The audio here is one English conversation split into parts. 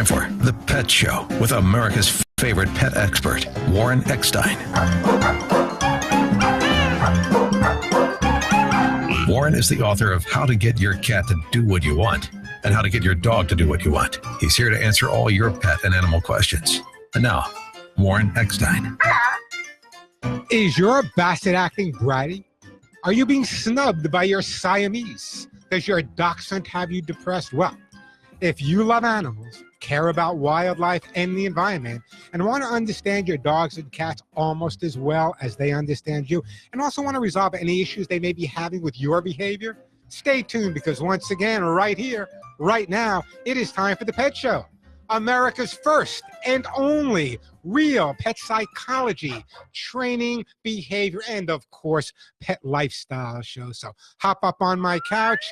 time for The Pet Show with America's favorite pet expert, Warren Eckstein. Warren is the author of How to Get Your Cat to Do What You Want and How to Get Your Dog to Do What You Want. He's here to answer all your pet and animal questions. And now, Warren Eckstein. Is your basset acting bratty? Are you being snubbed by your Siamese? Does your dachshund have you depressed? Well, if you love animals, care about wildlife and the environment, and want to understand your dogs and cats almost as well as they understand you, and also want to resolve any issues they may be having with your behavior, stay tuned, because once again, right here, right now, it is time for The Pet Show, America's first and only real pet psychology, training, behavior, and of course, pet lifestyle show. So hop up on my couch.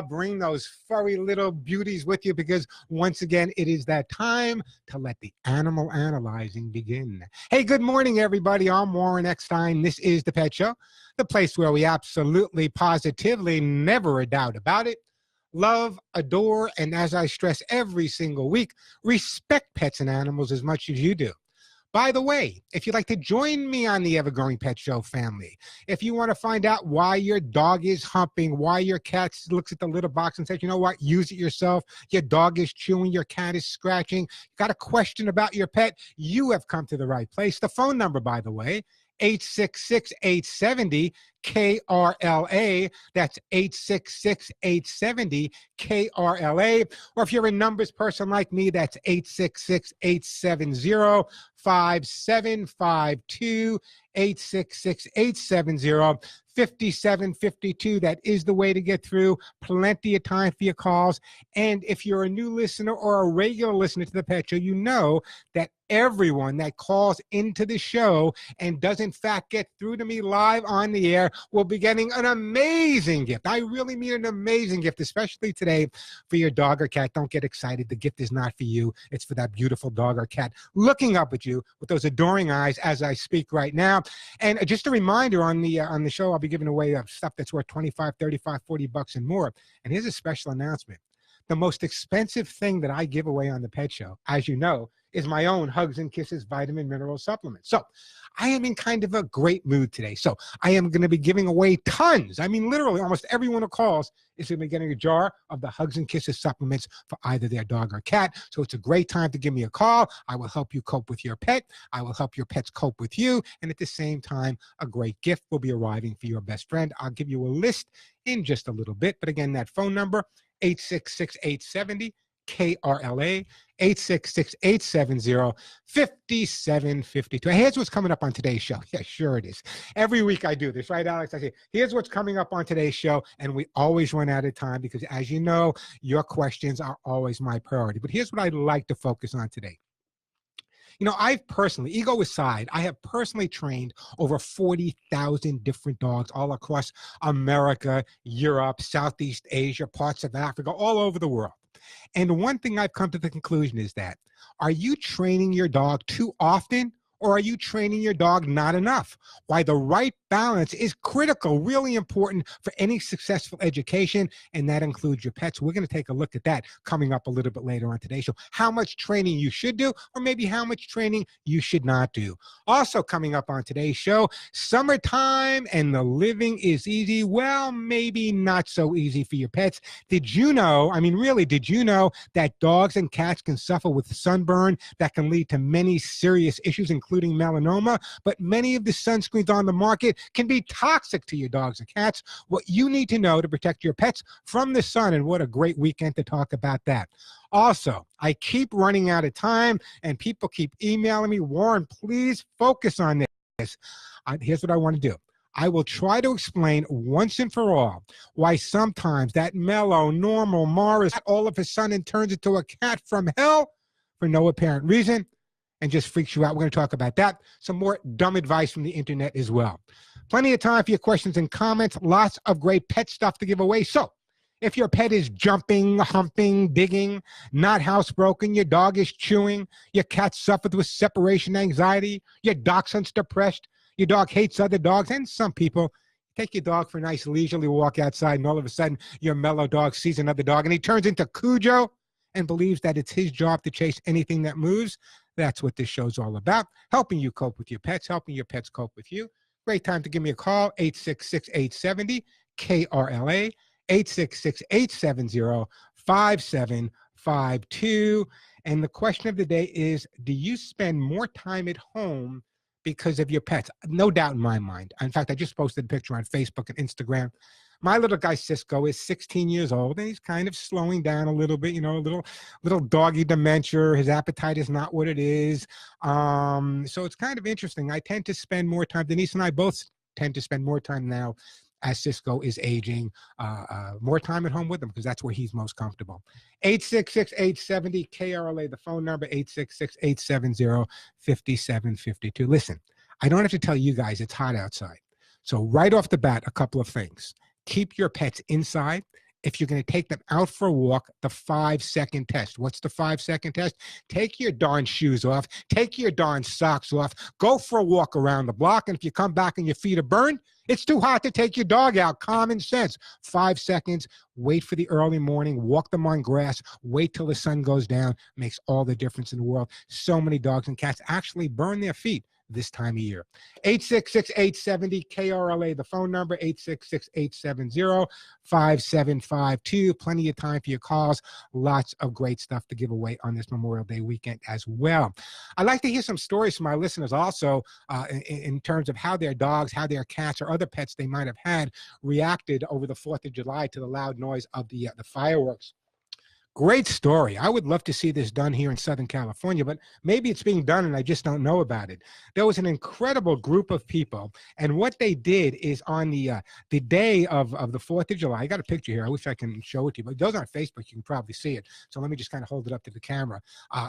Bring those furry little beauties with you, because once again, it is that time to let the animal analyzing begin. Hey, good morning, everybody. I'm Warren Eckstein. This is The Pet Show, the place where we absolutely, positively, never a doubt about it, love, adore, and as I stress every single week, respect pets and animals as much as you do. By the way, if you'd like to join me on the Ever-Growing Pet Show family, if you want to find out why your dog is humping, why your cat looks at the litter box and says, you know what, use it yourself, your dog is chewing, your cat is scratching, you got a question about your pet, you have come to the right place. The phone number, by the way, 866-870-KRLA. That's 866-870-KRLA. Or if you're a numbers person like me, that's 866-870-5752, 866-870-5752. That is the way to get through. Plenty of time for your calls. And if you're a new listener or a regular listener to The Pet Show, you know that everyone that calls into the show and does in fact get through to me live on the air will be getting an amazing gift. I really mean an amazing gift, especially today for your dog or cat. Don't get excited. The gift is not for you. It's for that beautiful dog or cat looking up at you with those adoring eyes as I speak right now. And just a reminder, on the show, I'll be giving away stuff that's worth $25, $35, $40 and more. And here's a special announcement. The most expensive thing that I give away on The Pet Show, as you know, is my own Hugs and Kisses vitamin mineral supplement. So I am in kind of a great mood today. So I am going to be giving away tons. I mean, literally almost everyone who calls is going to be getting a jar of the Hugs and Kisses supplements for either their dog or cat. So it's a great time to give me a call. I will help you cope with your pet. I will help your pets cope with you. And at the same time, a great gift will be arriving for your best friend. I'll give you a list in just a little bit. But again, that phone number, 866-870-KRLA, 866-870-5752. Here's what's coming up on today's show. Yeah, sure it is. Every week I do this, right, Alex? I say, here's what's coming up on today's show, and we always run out of time because, as you know, your questions are always my priority. But here's what I'd like to focus on today. You know, I've personally, ego aside, I have personally trained over 40,000 different dogs all across America, Europe, Southeast Asia, parts of Africa, all over the world. And one thing I've come to the conclusion is that, are you training your dog too often, or are you training your dog not enough? Why the right balance is critical, really important for any successful education, and that includes your pets. We're going to take a look at that coming up a little bit later on today's show. How much training you should do, or maybe how much training you should not do. Also coming up on today's show, summertime and the living is easy. Well, maybe not so easy for your pets. Did you know, I mean, really, did you know that dogs and cats can suffer with sunburn that can lead to many serious issues, including melanoma? But many of the sunscreens on the market can be toxic to your dogs and cats. What you need to know to protect your pets from the sun, and what a great weekend to talk about that. Also, I keep running out of time, and people keep emailing me, Warren, please focus on this. Here's what I want to do. I will try to explain once and for all why sometimes that mellow, normal Morris all of a sudden turns into a cat from hell for no apparent reason and just freaks you out. We're going to talk about that. Some more dumb advice from the internet as well. Plenty of time for your questions and comments. Lots of great pet stuff to give away. So if your pet is jumping, humping, digging, not housebroken, your dog is chewing, your cat suffers with separation anxiety, your dachshund's depressed, your dog hates other dogs, and some people take your dog for a nice leisurely walk outside, and all of a sudden your mellow dog sees another dog and he turns into Cujo and believes that it's his job to chase anything that moves. That's what this show's all about, helping you cope with your pets, helping your pets cope with you. Great time to give me a call, 866-870-KRLA, 866-870-5752. And the question of the day is, do you spend more time at home because of your pets? No doubt in my mind. In fact, I just posted a picture on Facebook and Instagram. My little guy Cisco is 16 years old, and he's kind of slowing down a little bit, you know, a little doggy dementia. His appetite is not what it is. So it's kind of interesting. I tend to spend more time, Denise and I both tend to spend more time now as Cisco is aging, more time at home with him because that's where he's most comfortable. 866-870-KRLA, the phone number, 866-870-5752. Listen, I don't have to tell you guys it's hot outside. So right off the bat, a couple of things. Keep your pets inside. If you're going to take them out for a walk, the 5-second test. What's the 5-second test? Take your darn shoes off. Take your darn socks off. Go for a walk around the block. And if you come back and your feet are burned, it's too hot to take your dog out. Common sense. 5 seconds. Wait for the early morning. Walk them on grass. Wait till the sun goes down. Makes all the difference in the world. So many dogs and cats actually burn their feet this time of year. 866-870-KRLA, the phone number, 866-870-5752. Plenty of time for your calls. Lots of great stuff to give away on this Memorial Day weekend as well. I'd like to hear some stories from my listeners also in terms of how their dogs, how their cats or other pets they might have had reacted over the 4th of July to the loud noise of the fireworks. Great story. I would love to see this done here in Southern California, but maybe it's being done and I just don't know about it. There was an incredible group of people, and what they did is on the day of the 4th of July, I got a picture here. I wish I can show it to you, but it goes on Facebook. You can probably see it. So let me just kind of hold it up to the camera.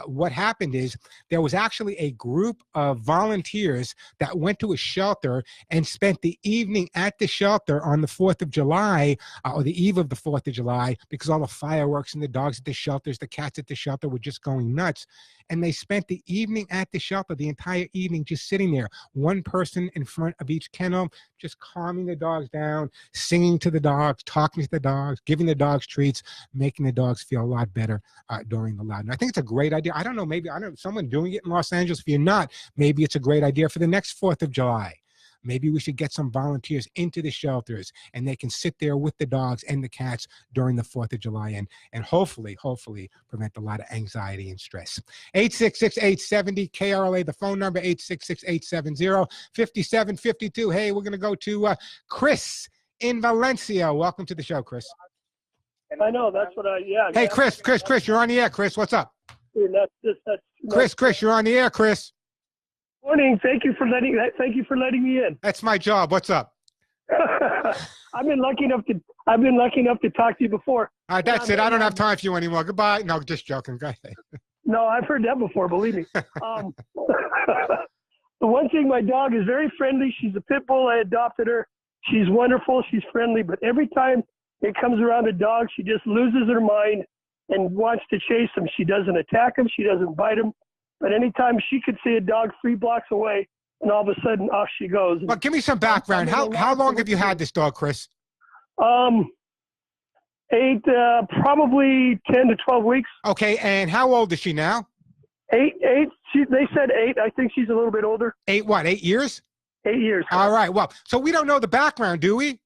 What happened is there was actually a group of volunteers that went to a shelter and spent the evening at the shelter on the 4th of July, or the eve of the 4th of July, because all the fireworks and the dogs at the shelters, the cats at the shelter were just going nuts. And they spent the evening at the shelter, the entire evening, just sitting there, one person in front of each kennel, just calming the dogs down, singing to the dogs, talking to the dogs, giving the dogs treats, making the dogs feel a lot better during the loud. And I think it's a great idea. I don't know, maybe, I don't know, someone doing it in Los Angeles. If you're not, maybe it's a great idea for the next 4th of July. Maybe we should get some volunteers into the shelters and they can sit there with the dogs and the cats during the 4th of July and hopefully prevent a lot of anxiety and stress. 866-870-KRLA, the phone number, 866-870-5752. Hey, we're going to go to Chris in Valencia. Welcome to the show, Chris. I know, that's what yeah. Hey, Chris, you're on the air, Chris. What's up? Chris, you're on the air, Chris. Morning. Thank you for letting me in. That's my job. What's up? I've been lucky enough to talk to you before. All right, that's it. I don't have time for you anymore. Goodbye. No, just joking. Go ahead. No, I've heard that before, believe me. The one thing, my dog is very friendly. She's a pit bull. I adopted her. She's wonderful. She's friendly. But every time it comes around a dog, she just loses her mind and wants to chase him. She doesn't attack him. She doesn't bite him. But anytime she could see a dog 3 blocks away, and all of a sudden off she goes. Well, give me some background. How long have you had this dog, Chris? Probably 10 to 12 weeks. Okay, and how old is she now? 8. They said 8. I think she's a little bit older. 8 what? 8 years? 8 years. All right. Well, so we don't know the background, do we?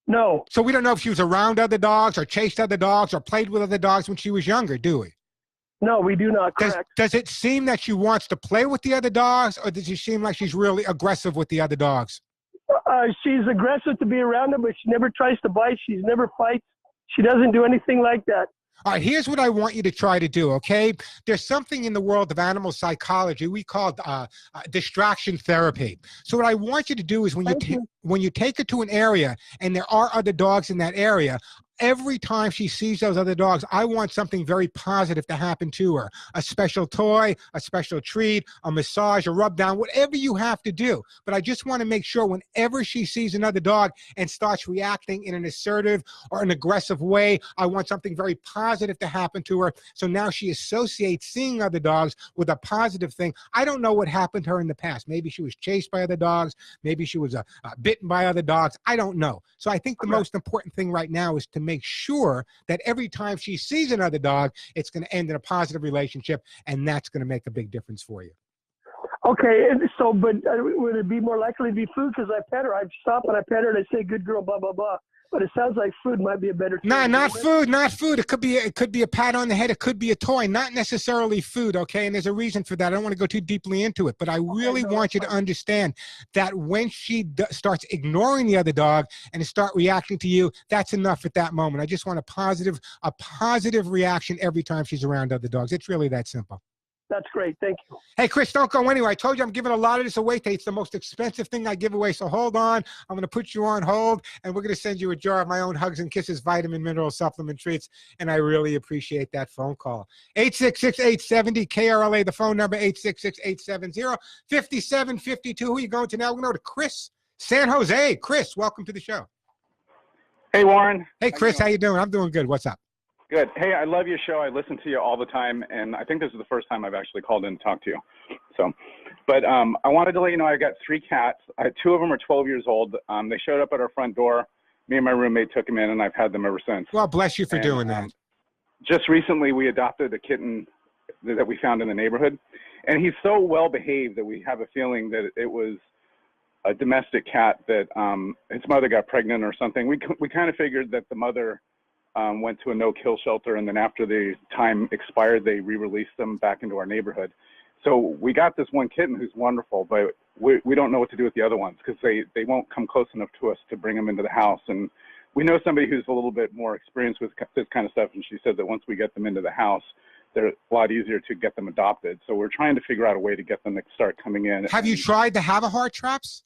No. So we don't know if she was around other dogs or chased other dogs or played with other dogs when she was younger, do we? No, we do not. Correct. Does it seem that she wants to play with the other dogs, or does she seem like she's really aggressive with the other dogs? She's aggressive to be around them, but she never tries to bite. She never fights. She doesn't do anything like that. All right, here's what I want you to try to do, okay? There's something in the world of animal psychology we call distraction therapy. So what I want you to do is when you take her to an area and there are other dogs in that area, every time she sees those other dogs, I want something very positive to happen to her. A special toy, a special treat, a massage, a rub down, whatever you have to do. But I just want to make sure whenever she sees another dog and starts reacting in an assertive or an aggressive way, I want something very positive to happen to her. So now she associates seeing other dogs with a positive thing. I don't know what happened to her in the past. Maybe she was chased by other dogs. Maybe she was bitten by other dogs. I don't know. So I think the most important thing right now is to make sure that every time she sees another dog, it's going to end in a positive relationship, and that's going to make a big difference for you. Okay, and so, but would it be more likely to be food? Because I pet her. I stop and I pet her and I say, good girl, blah, blah, blah. But it sounds like food might be a better thing. No, not food, not food. It could be a pat on the head. It could be a toy, not necessarily food, okay? And there's a reason for that. I don't want to go too deeply into it, but I really want you to understand that when she starts ignoring the other dog and start reacting to you, that's enough at that moment. I just want a positive reaction every time she's around other dogs. It's really that simple. That's great. Thank you. Hey, Chris, don't go anywhere. I told you I'm giving a lot of this away today. It's the most expensive thing I give away. So hold on. I'm going to put you on hold, and we're going to send you a jar of my own Hugs and Kisses vitamin mineral supplement treats. And I really appreciate that phone call. 866-870-KRLA, the phone number, 866-870-5752. Who are you going to now? We're going to go to Chris, San Jose. Chris, welcome to the show. Hey, Warren. Hey, Chris, how you doing? I'm doing good. What's up? Good. Hey, I love your show. I listen to you all the time, and I think this is the first time I've actually called in to talk to you. But I wanted to let you know I got 3 cats. Two of them are 12 years old. They showed up at our front door. Me and my roommate took them in, and I've had them ever since. Well, bless you for doing that. Just recently, we adopted a kitten that we found in the neighborhood, and he's so well behaved that we have a feeling that it was a domestic cat that his mother got pregnant or something. We kind of figured that the mother went to a no-kill shelter, and then after the time expired, they re-released them back into our neighborhood. So we got this one kitten who's wonderful, but we don't know what to do with the other ones because they won't come close enough to us to bring them into the house. And we know somebody who's a little bit more experienced with this kind of stuff, and she said that once we get them into the house, they're a lot easier to get them adopted. So we're trying to figure out a way to get them to start coming in. Have you tried the Have-A-Heart traps?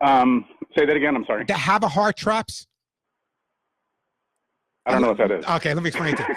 Say that again, I'm sorry. The Have-A-Heart traps? I don't know what that is. Okay, let me explain to you.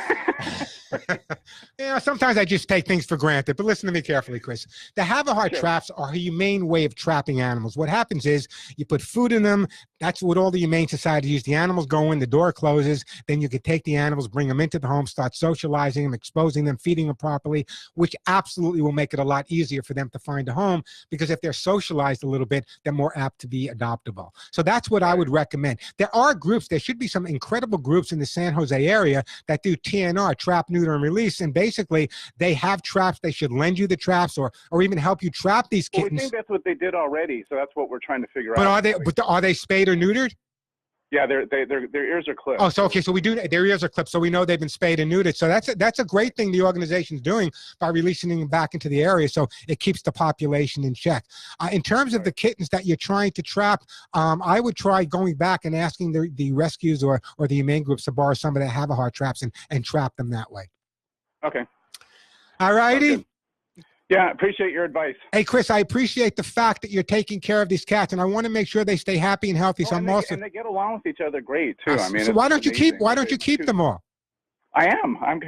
Sometimes I just take things for granted, but listen to me carefully, Chris. The Have-A-Heart traps are a humane way of trapping animals. What happens is you put food in them. That's what all the humane societies use. The animals go in, the door closes. Then you can take the animals, bring them into the home, start socializing them, exposing them, feeding them properly, which absolutely will make it a lot easier for them to find a home because if they're socialized a little bit, they're more apt to be adoptable. So that's what I would recommend. There are groups. There should be some incredible groups in the San Jose area that do TNR, trap, neuter, and release. And basically, they have traps. They should lend you the traps or even help you trap these kittens. Well, we think that's what they did already, so that's what we're trying to figure out. But are they spayed or neutered? Yeah, their ears are clipped. Oh, so okay, so their ears are clipped, so we know they've been spayed and neutered. So that's a great thing the organization's doing by releasing them back into the area, so it keeps the population in check. In terms of the kittens that you're trying to trap, I would try going back and asking the rescues or the humane groups to borrow some of the Have-A-Heart traps and trap them that way. Okay. All righty. Okay. Yeah, appreciate your advice. Hey, Chris, I appreciate the fact that you're taking care of these cats, and I want to make sure they stay happy and healthy. So and they get along with each other great too. I mean, so why don't you keep them all? I am. I'm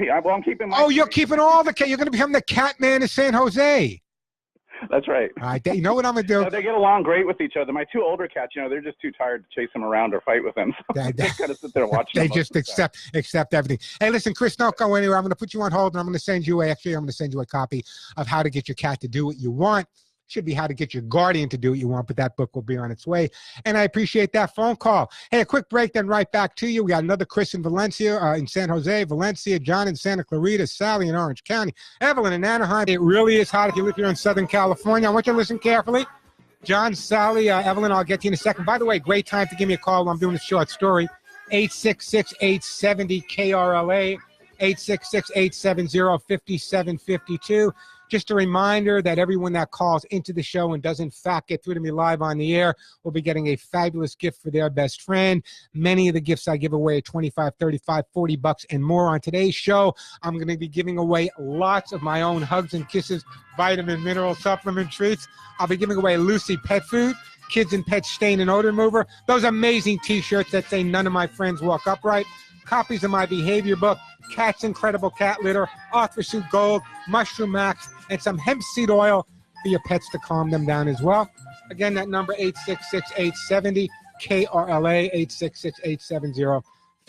keeping. You're keeping all the cat. You're going to become the cat man in San Jose. That's right. All right, you know what I'm going to do? No, they get along great with each other. My 2 older cats, they're just too tired to chase them around or fight with them. So they got to sit there watching. They just accept everything. Hey, listen, Chris, don't go anywhere. I'm going to put you on hold, and I'm going to send you a copy of How to Get Your Cat to Do What You Want. Should be How to Get Your Guardian to Do What You Want, but that book will be on its way. And I appreciate that phone call. Hey, a quick break, then right back to you. We got another Chris in Valencia, in San Jose, Valencia, John in Santa Clarita, Sally in Orange County, Evelyn in Anaheim. It really is hot if you live here in Southern California. I want you to listen carefully. John, Sally, Evelyn, I'll get to you in a second. By the way, great time to give me a call while I'm doing a short story. 866-870-KRLA, 866-870-5752. Just a reminder that everyone that calls into the show and does in fact get through to me live on the air will be getting a fabulous gift for their best friend. Many of the gifts I give away are $25, $35, $40 and more. On today's show, I'm going to be giving away lots of my own Hugs and Kisses vitamin mineral supplement treats. I'll be giving away Lucy pet food, Kids and Pets stain and odor remover, those amazing t-shirts that say none of my friends walk upright, copies of my behavior book, Cat's Incredible Cat Litter, Arthur Gold, Mushroom Max, and some hemp seed oil for your pets to calm them down as well. Again, that number 866-870-KRLA,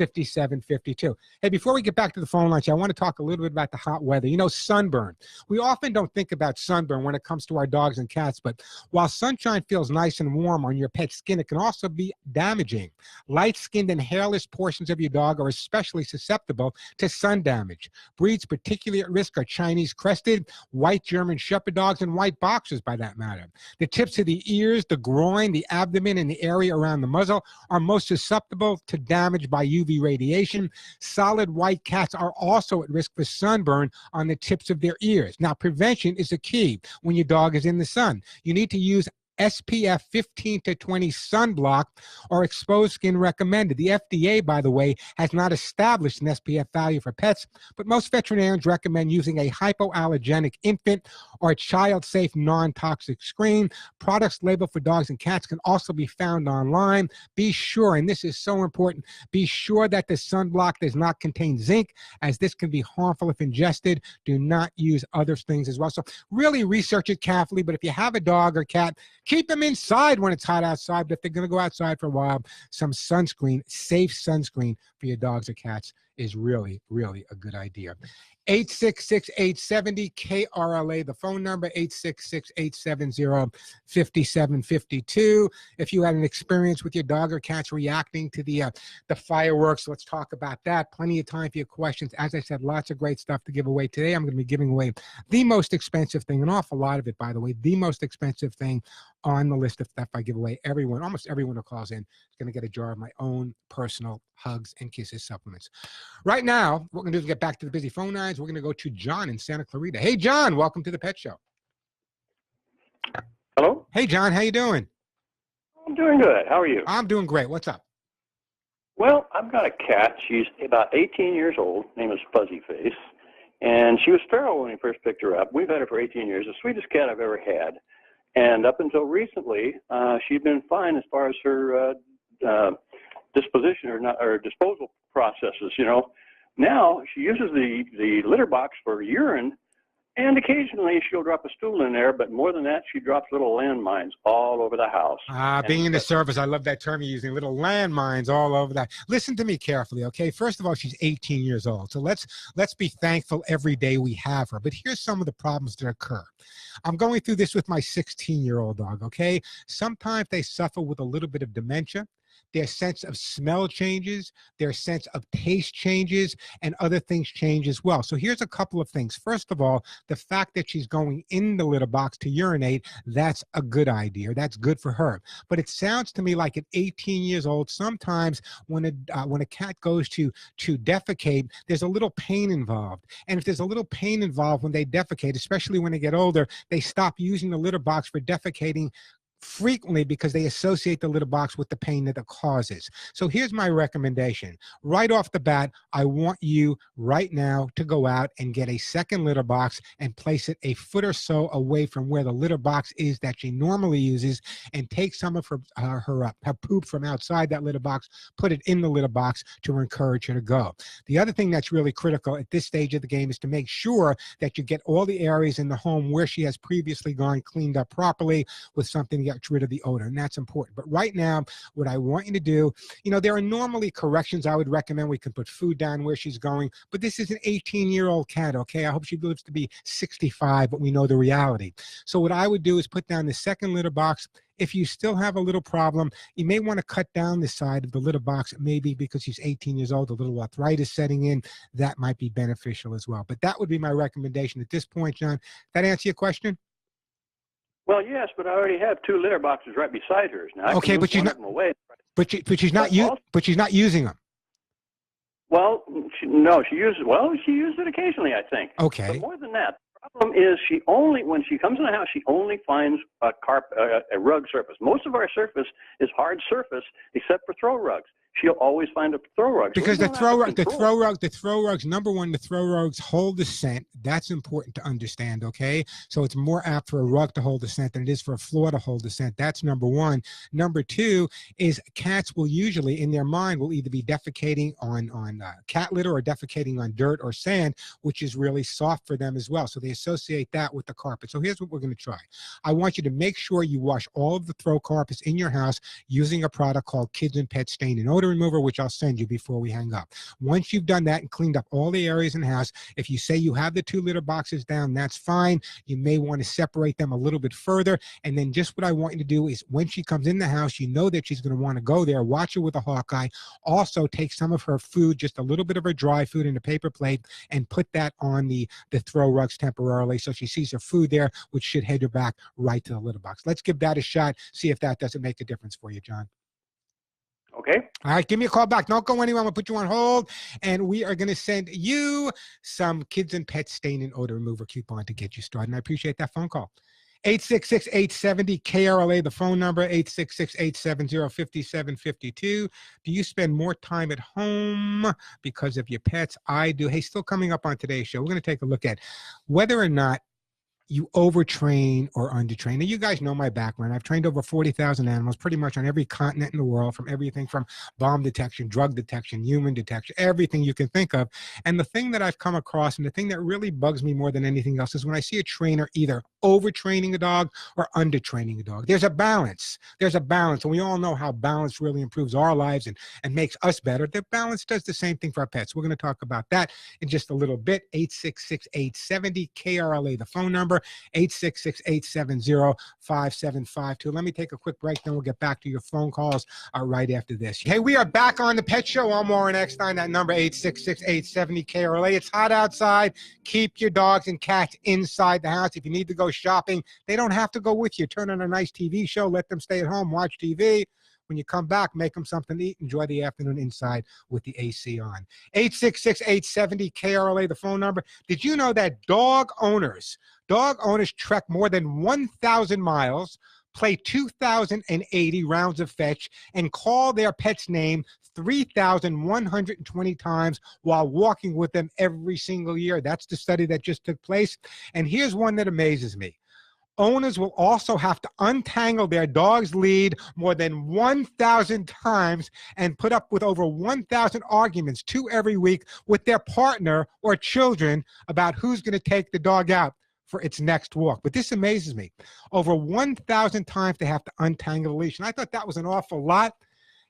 5752. Hey, before we get back to the phone lines, I want to talk a little bit about the hot weather. You know, sunburn. We often don't think about sunburn when it comes to our dogs and cats, but while sunshine feels nice and warm on your pet's skin, it can also be damaging. Light-skinned and hairless portions of your dog are especially susceptible to sun damage. Breeds particularly at risk are Chinese crested, white German Shepherd dogs, and white boxers, by that matter. The tips of the ears, the groin, the abdomen, and the area around the muzzle are most susceptible to damage by UV radiation. Solid white cats are also at risk for sunburn on the tips of their ears. Now, prevention is the key when your dog is in the sun. You need to use SPF 15 to 20 sunblock or exposed skin recommended. The FDA, by the way, has not established an SPF value for pets, but most veterinarians recommend using a hypoallergenic infant or a child-safe non-toxic screen. Products labeled for dogs and cats can also be found online. Be sure, and this is so important, be sure that the sunblock does not contain zinc, as this can be harmful if ingested. Do not use other things as well. So really research it carefully, but if you have a dog or cat, keep them inside when it's hot outside, but if they're going to go outside for a while, some sunscreen, safe sunscreen for your dogs or cats is really, really a good idea. 866-870-KRLA, the phone number, 866-870-5752. If you had an experience with your dog or cats reacting to the fireworks, let's talk about that. Plenty of time for your questions. As I said, lots of great stuff to give away today. I'm going to be giving away the most expensive thing, an awful lot of it, by the way, the most expensive thing on the list of stuff I give away. Everyone, almost everyone who calls in is going to get a jar of my own personal Hugs and Kisses supplements. Right now, what we're going to do is get back to the busy phone lines. We're going to go to John in Santa Clarita. Hey, John, welcome to the Pet Show. Hello? Hey, John, how you doing? I'm doing good. How are you? I'm doing great. What's up? Well, I've got a cat. She's about 18 years old. Her name is Fuzzy Face. And she was feral when we first picked her up. We've had her for 18 years. The sweetest cat I've ever had. And up until recently, she'd been fine as far as her disposition or disposal processes, you know. Now she uses the litter box for urine, and occasionally she'll drop a stool in there, but more than that, she drops little landmines all over the house. Being in the service, I love that term you're using, little landmines all over that. Listen to me carefully, okay? First of all, she's 18 years old, so let's be thankful every day we have her. But here's some of the problems that occur. I'm going through this with my 16-year-old dog, okay? Sometimes they suffer with a little bit of dementia. Their sense of smell changes, their sense of taste changes, and other things change as well. So here's a couple of things. First of all, the fact that she's going in the litter box to urinate, that's a good idea. That's good for her. But it sounds to me like at 18 years old, sometimes when a cat goes to defecate, there's a little pain involved. And if there's a little pain involved when they defecate, especially when they get older, they stop using the litter box for defecating frequently because they associate the litter box with the pain that it causes. So here's my recommendation. Right off the bat, I want you right now to go out and get a second litter box and place it a foot or so away from where the litter box is that she normally uses, and take some of her poop from outside that litter box, put it in the litter box to encourage her to go. The other thing that's really critical at this stage of the game is to make sure that you get all the areas in the home where she has previously gone cleaned up properly with something to get rid of the odor, and that's important. But right now, what I want you to do, you know, there are normally corrections I would recommend. We can put food down where she's going, but this is an 18-year-old cat, okay? I hope she lives to be 65, but we know the reality. So what I would do is put down the second litter box. If you still have a little problem, you may want to cut down the side of the litter box, maybe because she's 18 years old, a little arthritis setting in. That might be beneficial as well. But that would be my recommendation at this point, John. That answer your question? Well, yes, but I already have two litter boxes right beside hers. Now, okay, but she's not. But she's not using them. Well, she uses it occasionally, I think. Okay. But more than that, the problem is when she comes in the house, she only finds a rug surface. Most of our surface is hard surface, except for throw rugs. She'll always find a throw rug. Because the throw rugs, number one, the throw rugs hold the scent. That's important to understand, okay? So it's more apt for a rug to hold the scent than it is for a floor to hold the scent. That's number one. Number two is cats will usually, in their mind, will either be defecating on cat litter or defecating on dirt or sand, which is really soft for them as well. So they associate that with the carpet. So here's what we're going to try. I want you to make sure you wash all of the throw carpets in your house using a product called Kids and Pet Stain and Odor. odor remover, which I'll send you before we hang up. Once you've done that and cleaned up all the areas in the house, if you say you have the 2 litter boxes down, that's fine. You may want to separate them a little bit further. And then just what I want you to do is when she comes in the house, you know that she's going to want to go there. Watch her with a hawk eye. Also take some of her food, just a little bit of her dry food in a paper plate, and put that on the throw rugs temporarily so she sees her food there, which should head her back right to the litter box. Let's give that a shot. See if that doesn't make a difference for you, John. Okay. All right, give me a call back. Don't go anywhere. I'm going to put you on hold, and we are going to send you some Kids and Pets Stain and Odor Remover coupon to get you started. And I appreciate that phone call. 866-870-KRLA, the phone number, 866-870-5752. Do you spend more time at home because of your pets? I do. Hey, still coming up on today's show, we're going to take a look at whether or not you overtrain or undertrain. Now, you guys know my background. I've trained over 40,000 animals pretty much on every continent in the world, from everything from bomb detection, drug detection, human detection, everything you can think of. And the thing that I've come across, and the thing that really bugs me more than anything else, is when I see a trainer either overtraining a dog or undertraining a dog. There's a balance. There's a balance. And we all know how balance really improves our lives and makes us better. The balance does the same thing for our pets. We're going to talk about that in just a little bit. 866-870-KRLA, the phone number. 866-870-5752. Let me take a quick break, then we'll get back to your phone calls right after this. Hey, we are back on the Pet Show. I'm Warren Eckstein. That number, 866-870-KRLA. It's hot outside. Keep your dogs and cats inside the house. If you need to go shopping, they don't have to go with you. Turn on a nice TV show. Let them stay at home, watch TV. When you come back, make them something to eat. Enjoy the afternoon inside with the AC on. 866-870-KRLA, the phone number. Did you know that dog owners trek more than 1,000 miles, play 2,080 rounds of fetch, and call their pet's name 3,120 times while walking with them every single year? That's the study that just took place. And here's one that amazes me. Owners will also have to untangle their dog's lead more than 1,000 times and put up with over 1,000 arguments, 2 every week, with their partner or children about who's going to take the dog out for its next walk. But this amazes me. Over 1,000 times they have to untangle the leash. And I thought that was an awful lot.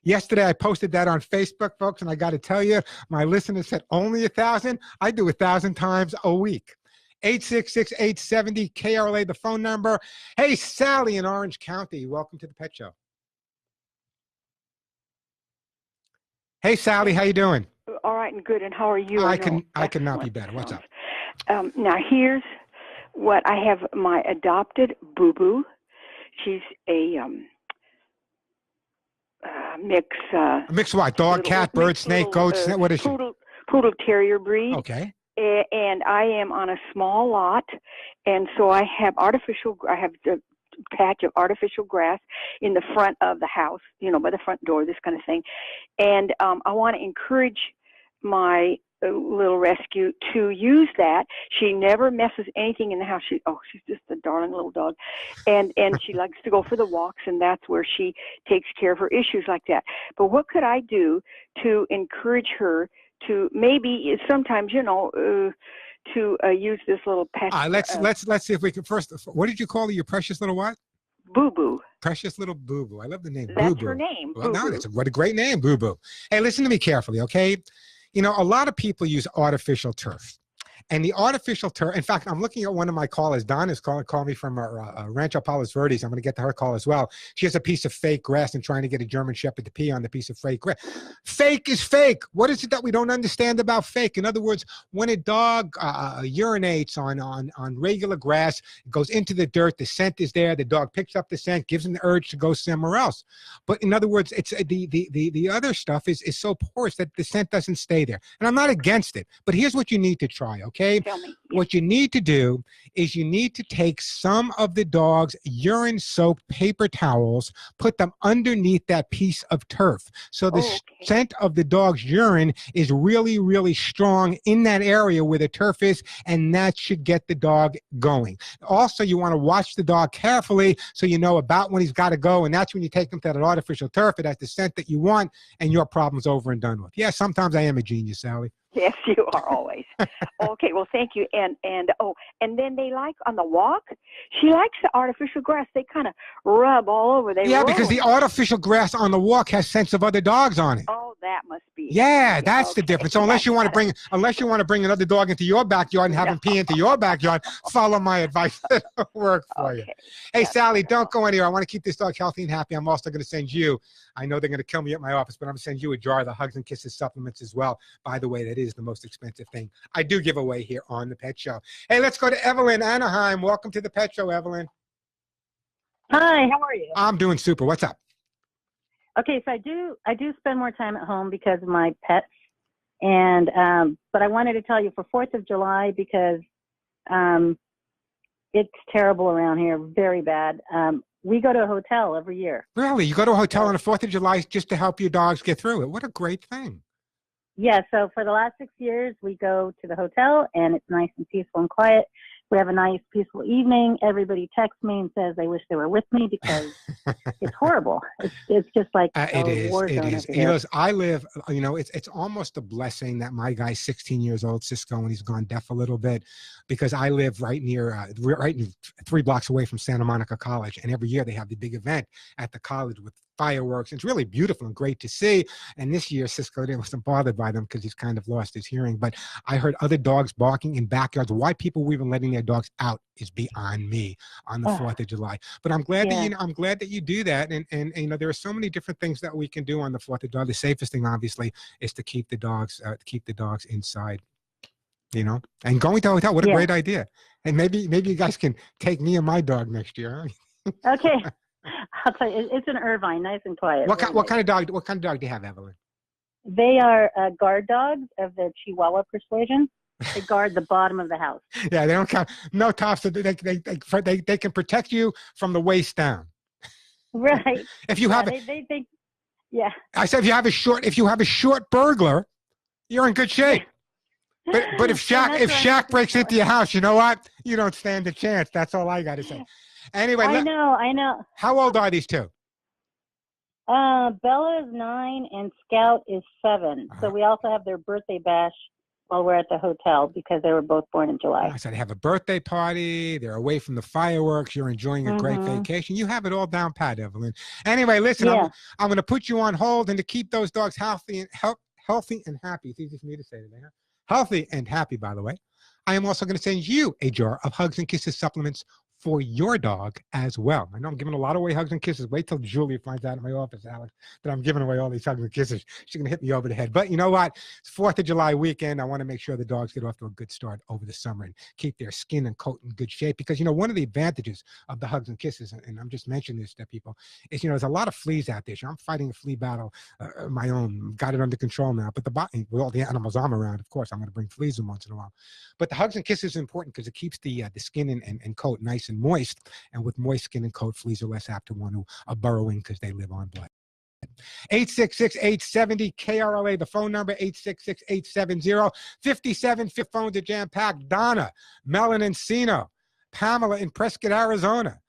Yesterday, I posted that on Facebook, folks, and I got to tell you, my listeners said only 1,000. I do 1,000 times a week. 866-870-KRLA, the phone number. Hey, Sally in Orange County. Welcome to the Pet Show. Hey, Sally, how you doing? All right and good. And how are you? I could not be better. What's up? Now, here's what I have. My adopted Boo-Boo. She's a mix. Mix what? Dog, cat, bird, snake, goat, what is she? Poodle terrier breed. Okay. And I am on a small lot, and so I have a patch of artificial grass in the front of the house, by the front door, this kind of thing. And I want to encourage my little rescue to use that. She never messes anything in the house. She's just a darling little dog. And she likes to go for the walks, and that's where she takes care of her issues like that. But what could I do to encourage her to maybe sometimes, to use this little pet? Let's see if we can first. What did you call her? Your precious little what? Boo-Boo. Precious little Boo-Boo. I love the name. That's Boo-Boo. her name. Well, no, what a great name, Boo-Boo. Hey, listen to me carefully, okay? A lot of people use artificial turf. And the artificial turf, in fact, I'm looking at one of my callers. Don is calling me from Rancho Palos Verdes. I'm going to get to her call as well. She has a piece of fake grass and trying to get a German Shepherd to pee on the piece of fake grass. Fake is fake. What is it that we don't understand about fake? In other words, when a dog urinates on regular grass, it goes into the dirt, the scent is there, the dog picks up the scent, gives him the urge to go somewhere else. But in other words, it's the other stuff is so porous that the scent doesn't stay there. And I'm not against it, but here's what you need to try, okay? Tell me. What you need to do is you need to take some of the dog's urine-soaked paper towels, put them underneath that piece of turf. So the scent of the dog's urine is really, really strong in that area where the turf is, and that should get the dog going. Also, you want to watch the dog carefully so you know about when he's got to go, and that's when you take him to that artificial turf. It has the scent that you want, and your problem's over and done with. Yeah, sometimes I am a genius, Sally. Yes, you are always. Okay, well, thank you. And then they like on the walk. She likes the artificial grass. They kind of rub all over. They roll because the artificial grass on the walk has scents of other dogs on it. Oh, that must be. Yeah, that's the difference. So unless you want to bring another dog into your backyard and have him pee into your backyard, follow my advice. It'll work for you. Hey, that's Sally, don't go anywhere. I want to keep this dog healthy and happy. I'm also going to send you. I know they're going to kill me at my office, but I'm going to send you a jar of the Hugs and Kisses supplements as well. By the way, that is the most expensive thing I do give away here on the Pet Show. Hey, let's go to Evelyn, Anaheim. Welcome to the Pet Show, Evelyn. Hi, how are you? I'm doing super. What's up? Okay, so I do spend more time at home because of my pets, and but I wanted to tell you for 4th of July because it's terrible around here, very bad. We go to a hotel every year. Really? You go to a hotel on the 4th of July just to help your dogs get through it? What a great thing. Yeah, so for the last 6 years, we go to the hotel, and it's nice and peaceful and quiet. We have a nice, peaceful evening. Everybody texts me and says they wish they were with me because it's horrible. It's just like a war zone over here. You know, I live, you know, it's almost a blessing that my guy's 16 years old, Cisco, and he's gone deaf a little bit because I live right near, right 3 blocks away from Santa Monica College. And every year they have the big event at the college with fireworks. It's really beautiful and great to see. And this year, Cisco wasn't bothered by them because he's kind of lost his hearing. But I heard other dogs barking in backyards. Why people were even letting their dogs out is beyond me on the 4th of July. But I'm glad that I'm glad that you do that. And you know, there are so many different things that we can do on the 4th of July. The safest thing, obviously, is to keep the dogs inside. You know, and going to a hotel. What a great idea! And maybe you guys can take me and my dog next year. Huh? Okay. I'll tell you, it's an Irvine, nice and quiet. What kind of dog do you have, Evelyn? They are guard dogs of the Chihuahua persuasion. They guard the bottom of the house. Yeah, they don't count. No tops. They can protect you from the waist down. Right. If you have, I said if you have a short burglar, you're in good shape. But if Shaq breaks into your house, you know what? You don't stand a chance. That's all I got to say. Anyway, I know. How old are these two? Bella is 9 and Scout is 7. So we also have their birthday bash while we're at the hotel because they were both born in July. So they have a birthday party. They're away from the fireworks. You're enjoying a great vacation. You have it all down pat, Evelyn. Anyway, listen, I'm going to put you on hold, and to keep those dogs healthy and happy. It's easy for me to say today, huh? Healthy and happy, by the way. I am also going to send you a jar of Hugs and Kisses supplements for your dog as well. I know I'm giving a lot away hugs and kisses. Wait till Julia finds out in my office, Alex, that I'm giving away all these hugs and kisses. She's going to hit me over the head. But you know what? It's 4th of July weekend. I want to make sure the dogs get off to a good start over the summer and keep their skin and coat in good shape. Because, you know, one of the advantages of the hugs and kisses, and I'm just mentioning this to people, is, you know, there's a lot of fleas out there. So I'm fighting a flea battle my own. Got it under control now. But with all the animals I'm around, of course, I'm going to bring fleas in once in a while. But the hugs and kisses is important because it keeps the skin and coat nice and moist. And with moist skin and coat, fleas are less apt to want to burrow in because they live on blood. 866-870-KRLA, the phone number, 866-870-5750. Phones are jam-packed. Donna, Mel in Encino, Pamela in Prescott, Arizona,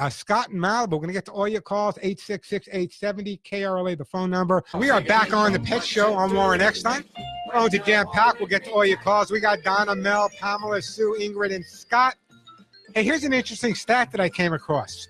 Scott in Malibu. We're going to get to all your calls, 866-870-KRLA, the phone number. We are back on the Pet Show. I'm Warren Eckstein. Phones are jam-packed. We'll get to all your calls. We got Donna, Mel, Pamela, Sue, Ingrid, and Scott. Hey, here's an interesting stat that I came across.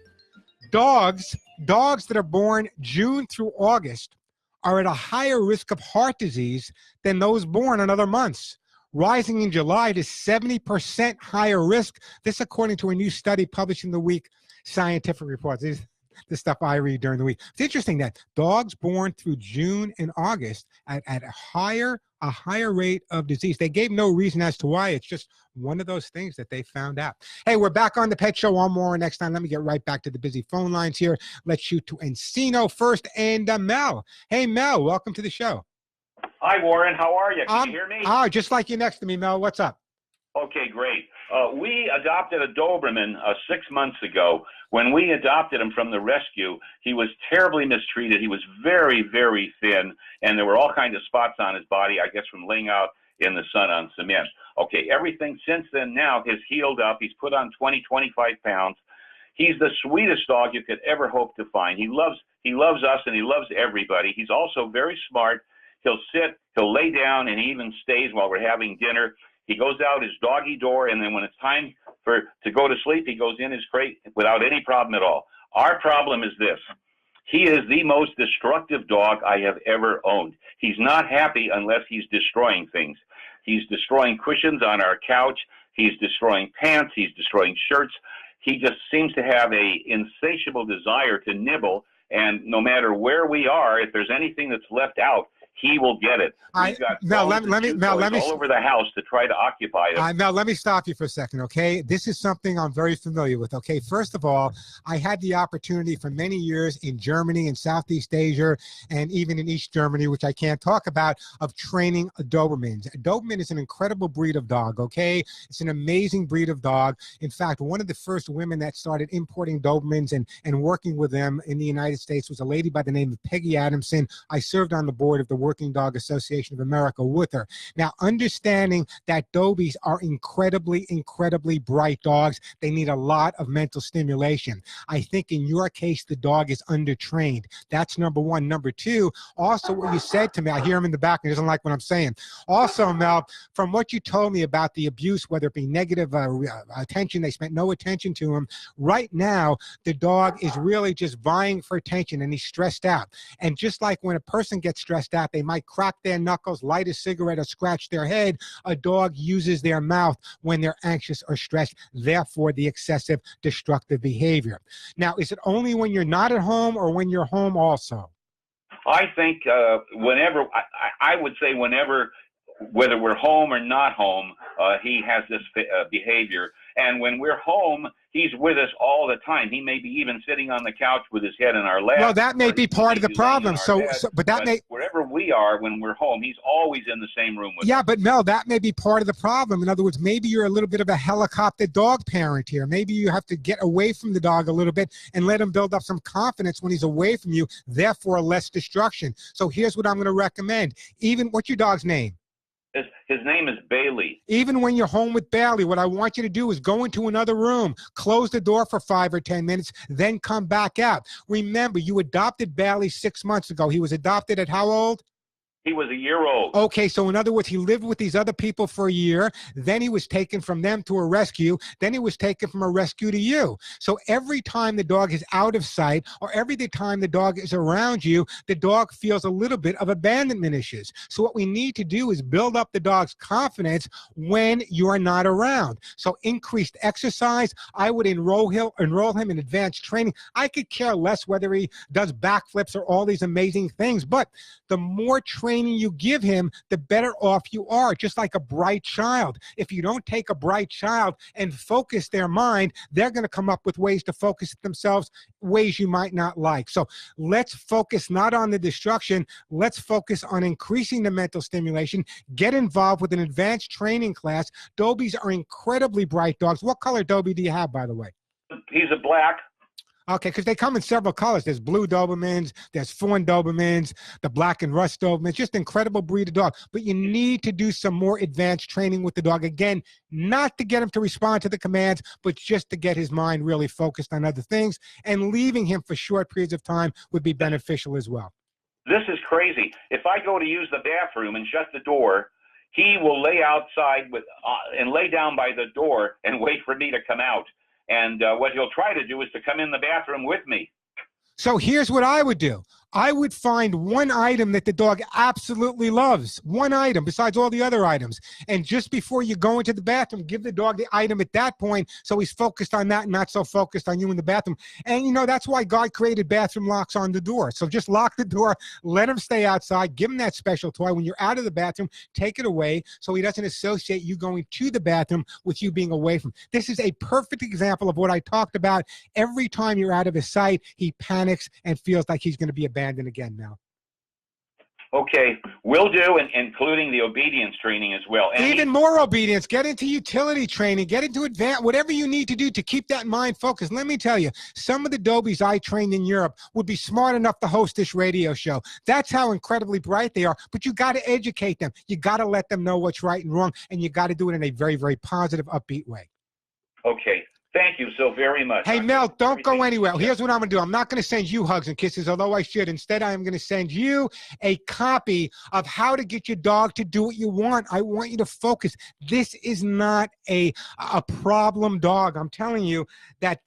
Dogs that are born June through August are at a higher risk of heart disease than those born in other months, rising in July to 70% higher risk. This according to a new study published in the week Scientific Reports. This is the stuff I read during the week. It's interesting that dogs born through June and August at a higher rate of disease. They gave no reason as to why. It's just one of those things that they found out. Hey, we're back on the Pet Show. One more next time. Let me get right back to the busy phone lines here. Let's shoot to Encino first, and Mel. Hey, Mel, welcome to the show. Hi, Warren. How are you? Can you hear me? Just like you next to me, Mel. What's up? Okay, great. We adopted a Doberman 6 months ago. When we adopted him from the rescue, he was terribly mistreated. He was very, very thin, and there were all kinds of spots on his body, I guess, from laying out in the sun on cement. Okay, everything since then now has healed up. He's put on 20, 25 pounds. He's the sweetest dog you could ever hope to find. He loves us, and he loves everybody. He's also very smart. He'll sit, he'll lay down, and he even stays while we're having dinner. He goes out his doggy door, and then when it's time to go to sleep, he goes in his crate without any problem at all. Our problem is this. He is the most destructive dog I have ever owned. He's not happy unless he's destroying things. He's destroying cushions on our couch. He's destroying pants. He's destroying shirts. He just seems to have a insatiable desire to nibble. And no matter where we are, if there's anything that's left out, he will get it. We've got all over the house to try to occupy it. Now, let me stop you for a second, okay? This is something I'm very familiar with, okay? First of all, I had the opportunity for many years in Germany and Southeast Asia and even in East Germany, which I can't talk about, of training Dobermans. A Doberman is an incredible breed of dog, okay? It's an amazing breed of dog. In fact, one of the first women that started importing Dobermans and working with them in the United States was a lady by the name of Peggy Adamson. I served on the board of the Working Dog Association of America with her. Now, understanding that Dobies are incredibly, incredibly bright dogs, they need a lot of mental stimulation. I think in your case, the dog is undertrained. That's number one. Number two, also what you said to me, I hear him in the back and he doesn't like what I'm saying. Also, Mel, from what you told me about the abuse, whether it be negative attention, they spent no attention to him. Right now, the dog is really just vying for attention and he's stressed out. And just like when a person gets stressed out, they might crack their knuckles, light a cigarette, or scratch their head. A dog uses their mouth when they're anxious or stressed, therefore the excessive destructive behavior. Now, is it only when you're not at home or when you're home also? I think whenever, I would say whenever, whether we're home or not home, he has this behavior. And when we're home, he's with us all the time. He may be even sitting on the couch with his head in our lap. Well, that may be part of the problem. But wherever we are when we're home, he's always in the same room with us. Yeah, but Mel, that may be part of the problem. In other words, maybe you're a little bit of a helicopter dog parent here. Maybe you have to get away from the dog a little bit and let him build up some confidence when he's away from you, therefore less destruction. So here's what I'm going to recommend. What's your dog's name? His name is Bailey. Even when you're home with Bailey, what I want you to do is go into another room, close the door for 5 or 10 minutes, then come back out. Remember, you adopted Bailey 6 months ago. He was adopted at how old? He was a year old. Okay, so in other words, he lived with these other people for a year. Then he was taken from them to a rescue. Then he was taken from a rescue to you. So every time the dog is out of sight or every time the dog is around you, the dog feels a little bit of abandonment issues. So what we need to do is build up the dog's confidence when you are not around. So increased exercise. I would enroll him in advanced training. I could care less whether he does backflips or all these amazing things, but the more training you give him, the better off you are, just like a bright child. If you don't take a bright child and focus their mind, they're going to come up with ways to focus themselves, ways you might not like. So let's focus not on the destruction. Let's focus on increasing the mental stimulation. Get involved with an advanced training class. Dobies are incredibly bright dogs. What color Dobie do you have, by the way? He's a black. Okay, because they come in several colors. There's blue Dobermans, there's fawn Dobermans, the black and rust Dobermans. Just incredible breed of dog. But you need to do some more advanced training with the dog. Again, not to get him to respond to the commands, but just to get his mind really focused on other things. And leaving him for short periods of time would be beneficial as well. This is crazy. If I go to use the bathroom and shut the door, he will lay outside and lay down by the door and wait for me to come out. And what he'll try to do is to come in the bathroom with me. So here's what I would do. I would find one item that the dog absolutely loves, one item besides all the other items. And just before you go into the bathroom, give the dog the item at that point so he's focused on that and not so focused on you in the bathroom. And, you know, that's why God created bathroom locks on the door. So just lock the door, let him stay outside, give him that special toy. When you're out of the bathroom, take it away so he doesn't associate you going to the bathroom with you being away from. This is a perfect example of what I talked about. Every time you're out of his sight, he panics and feels like he's going to be abandoned again now. Okay, will do, and including the obedience training as well. And even more obedience. Get into utility training. Get into advanced, whatever you need to do to keep that mind focused. Let me tell you, some of the Dobies I trained in Europe would be smart enough to host this radio show. That's how incredibly bright they are. But you got to educate them. You got to let them know what's right and wrong, and you got to do it in a very, very positive, upbeat way. Okay. Thank you so very much. Hey, Mel, don't go anywhere. Here's what I'm going to do. I'm not going to send you hugs and kisses, although I should. Instead, I am going to send you a copy of how to get your dog to do what you want. I want you to focus. This is not a problem dog. I'm telling you that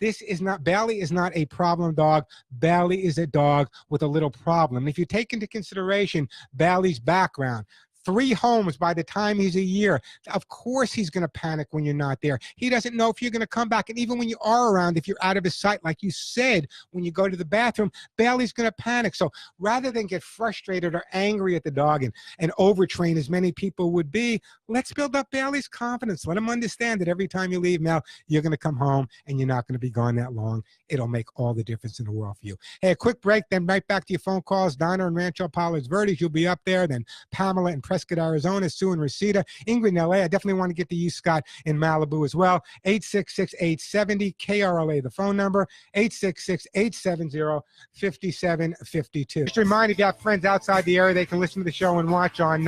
Bailey is not a problem dog. Bailey is a dog with a little problem. If you take into consideration Bailey's background, 3 homes by the time he's a year. Of course he's going to panic when you're not there. He doesn't know if you're going to come back. And even when you are around, if you're out of his sight, like you said, when you go to the bathroom, Bailey's going to panic. So rather than get frustrated or angry at the dog and overtrain as many people would be, let's build up Bailey's confidence. Let him understand that every time you leave, Mel, you're going to come home and you're not going to be gone that long. It'll make all the difference in the world for you. Hey, a quick break, then right back to your phone calls. Donna and Rancho Palos Verdes, you'll be up there. Then Pamela and Prescott, Arizona, Sue and Reseda, Ingrid in LA. I definitely want to get to you, Scott, in Malibu as well. 866-870-KRLA, the phone number, 866-870-5752. Just a reminder, if you have friends outside the area, they can listen to the show and watch on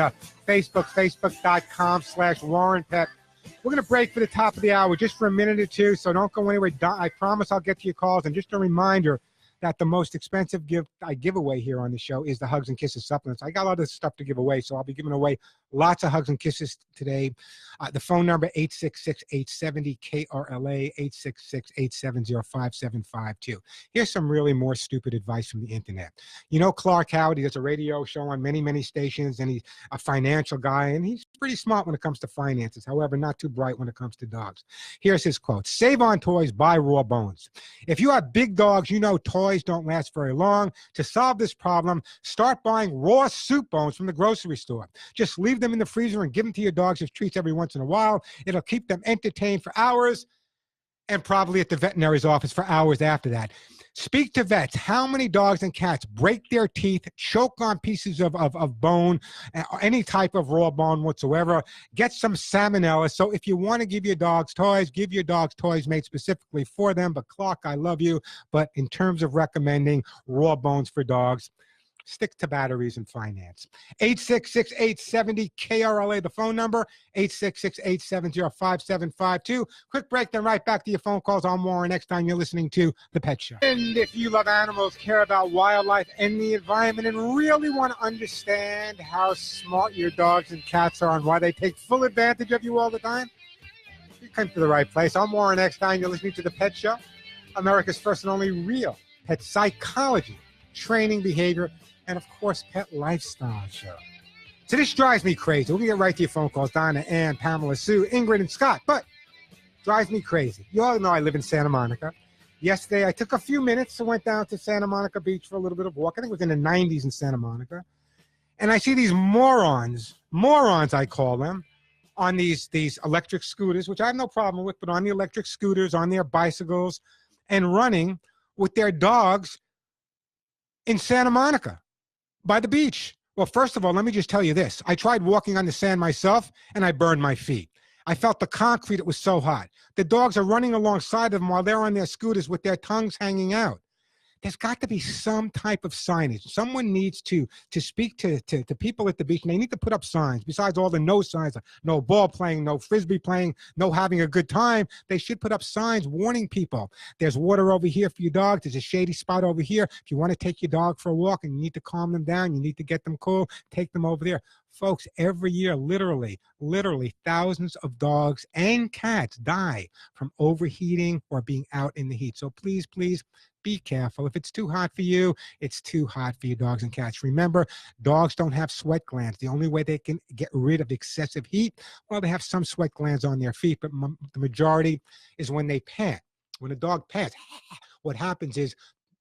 Facebook, facebook.com/Warren Pep. We're going to break for the top of the hour just for a minute or two, so don't go anywhere. I promise I'll get to your calls. And just a reminder that the most expensive gift I give away here on the show is the Hugs and Kisses supplements. I got a lot of stuff to give away, so I'll be giving away lots of Hugs and Kisses today. The phone number, 866-870-KRLA, 866-870-5752. Here's some really more stupid advice from the internet. You know Clark Howard, he does a radio show on many, many stations, and he's a financial guy, and he's pretty smart when it comes to finances. However, not too bright when it comes to dogs. Here's his quote: save on toys, buy raw bones. If you have big dogs, you know toys don't last very long. To solve this problem, start buying raw soup bones from the grocery store. Just leave them in the freezer and give them to your dogs as treats every once in a while. It'll keep them entertained for hours and probably at the veterinary's office for hours after that. Speak to vets. How many dogs and cats break their teeth, choke on pieces of bone, any type of raw bone whatsoever, get some salmonella. So if you want to give your dogs toys, give your dogs toys made specifically for them. But Clark, I love you. But in terms of recommending raw bones for dogs, stick to batteries and finance. 866-870-KRLA, the phone number, 866-870-5752. Quick break, then right back to your phone calls. I'm Warren Eckstein. You're listening to The Pet Show. And if you love animals, care about wildlife and the environment, and really want to understand how smart your dogs and cats are and why they take full advantage of you all the time, you come to the right place. I'm Warren Eckstein. You're listening to The Pet Show, America's first and only real pet psychology, training, behavior, and, of course, pet lifestyle show. So this drives me crazy. We're going to get right to your phone calls. Donna, Ann, Pamela, Sue, Ingrid, and Scott. But drives me crazy. You all know I live in Santa Monica. Yesterday, I took a few minutes and went down to Santa Monica Beach for a little bit of walk. I think it was in the 90s in Santa Monica. And I see these morons I call them, on these electric scooters, which I have no problem with, but on the electric scooters, on their bicycles, and running with their dogs in Santa Monica by the beach. Well, first of all, let me just tell you this. I tried walking on the sand myself, and I burned my feet. I felt the concrete. It was so hot. The dogs are running alongside of them while they're on their scooters with their tongues hanging out. There's got to be some type of signage. Someone needs to speak to people at the beach, and they need to put up signs. Besides all the no signs, like no ball playing, no frisbee playing, no having a good time, they should put up signs warning people. There's water over here for your dog. There's a shady spot over here. If you want to take your dog for a walk and you need to calm them down, you need to get them cool, take them over there. Folks, every year, literally, thousands of dogs and cats die from overheating or being out in the heat. So please, be careful. If it's too hot for you, it's too hot for your dogs and cats. Remember, dogs don't have sweat glands. The only way they can get rid of excessive heat, well, they have some sweat glands on their feet, but the majority is when they pant. When a dog pants, what happens is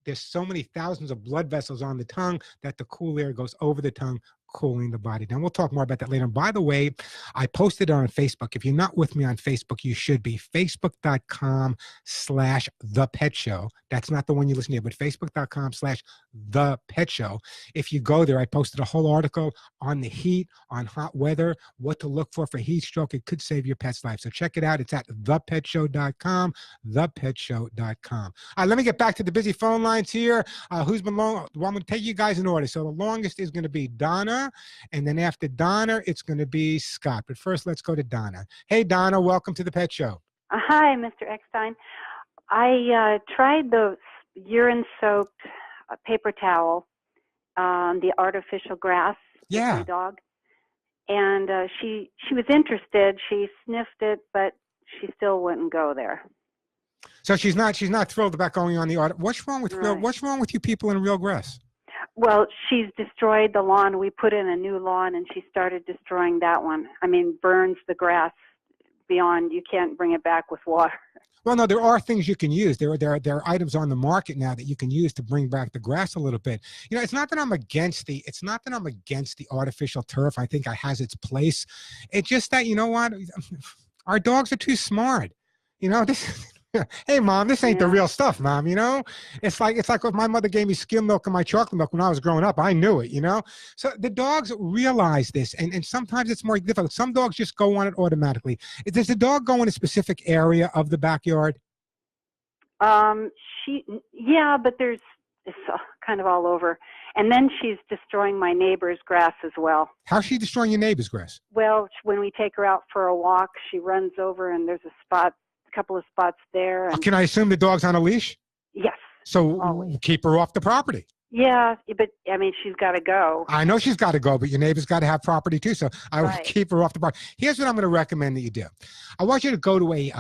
there's so many thousands of blood vessels on the tongue that the cool air goes over the tongue, cooling the body down. We'll talk more about that later. And by the way, I posted it on Facebook. If you're not with me on Facebook, you should be. Facebook.com/thepetshow. That's not the one you listen to, but Facebook.com/thepetshow. If you go there, I posted a whole article on the heat, on hot weather, what to look for heat stroke. It could save your pet's life. So check it out. It's at thepetshow.com, thepetshow.com. All right, let me get back to the busy phone lines here. Who's been long? Well, I'm going to take you guys in order. So the longest is going to be Donna. And then after Donna, it's going to be Scott. But first, let's go to Donna. Hey, Donna, welcome to the Pet Show. Hi, Mr. Eckstein. I tried the urine-soaked paper towel, the artificial grass with my dog, and she was interested. She sniffed it, but she still wouldn't go there. So she's not thrilled about going on the art. What's wrong with What's wrong with you people in real grass? Well, she's destroyed the lawn. We put in a new lawn, and she started destroying that one. I mean, burns the grass beyond. You can't bring it back with water. Well, no, there are things you can use. There are items on the market now that you can use to bring back the grass a little bit. You know, it's not that I'm against the artificial turf. I think it has its place. It's just that, you know what, our dogs are too smart. You know, this. Hey, Mom, this ain't the real stuff, Mom. You know, it's like if my mother gave me skim milk and my chocolate milk when I was growing up. I knew it, you know. So the dogs realize this, and sometimes it's more difficult. Some dogs just go on it automatically. Does the dog go in a specific area of the backyard? But it's kind of all over. And then she's destroying my neighbor's grass as well. How's she destroying your neighbor's grass? Well, when we take her out for a walk, she runs over and there's a couple of spots there. And can I assume the dog's on a leash? Yes. So always. Keep her off the property. Yeah, but I mean, she's got to go. I know she's got to go, but your neighbor's got to have property too. So I would keep her off the property. Here's what I'm going to recommend that you do. I want you to go to a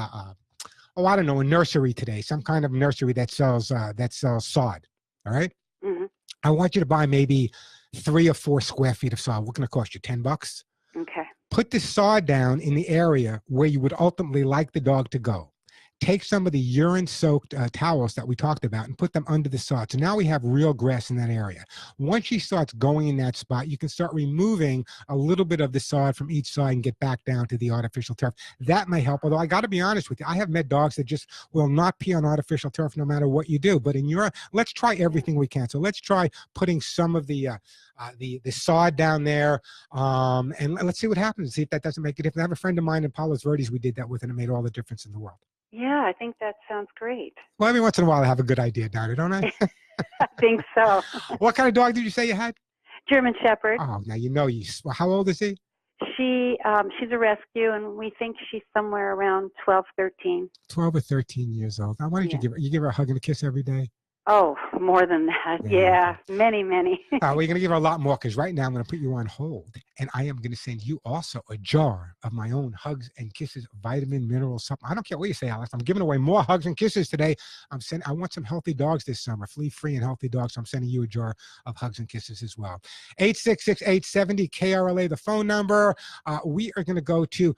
nursery today, some kind of nursery that sells sod. All right. Mm-hmm. I want you to buy maybe 3 or 4 square feet of sod. What's going to cost you? $10. Okay. Put the sod down in the area where you would ultimately like the dog to go. Take some of the urine-soaked towels that we talked about and put them under the sod. So now we have real grass in that area. Once she starts going in that spot, you can start removing a little bit of the sod from each side and get back down to the artificial turf. That may help, although I got to be honest with you. I have met dogs that just will not pee on artificial turf no matter what you do. But let's try everything we can. So let's try putting some of the sod down there, and let's see what happens. See if that doesn't make a difference. I have a friend of mine in Palos Verdes. We did that with, and it made all the difference in the world. Yeah, I think that sounds great. Well, every once in a while I have a good idea, Donna, don't I? I think so. What kind of dog did you say you had? German Shepherd. Oh, now you know. How old is he? She's a rescue, and we think she's somewhere around 12, 13. 12 or 13 years old. Now, why don't you give her a hug and a kiss every day? Oh, more than that. Yeah, many. We're going to give her a lot more because right now I'm going to put you on hold, and I am going to send you also a jar of my own hugs and kisses, vitamin, mineral supplement. I don't care what you say, Alex. I'm giving away more hugs and kisses today. I want some healthy dogs this summer, flea-free and healthy dogs. So I'm sending you a jar of hugs and kisses as well. 866-870-KRLA, the phone number. We are going to go to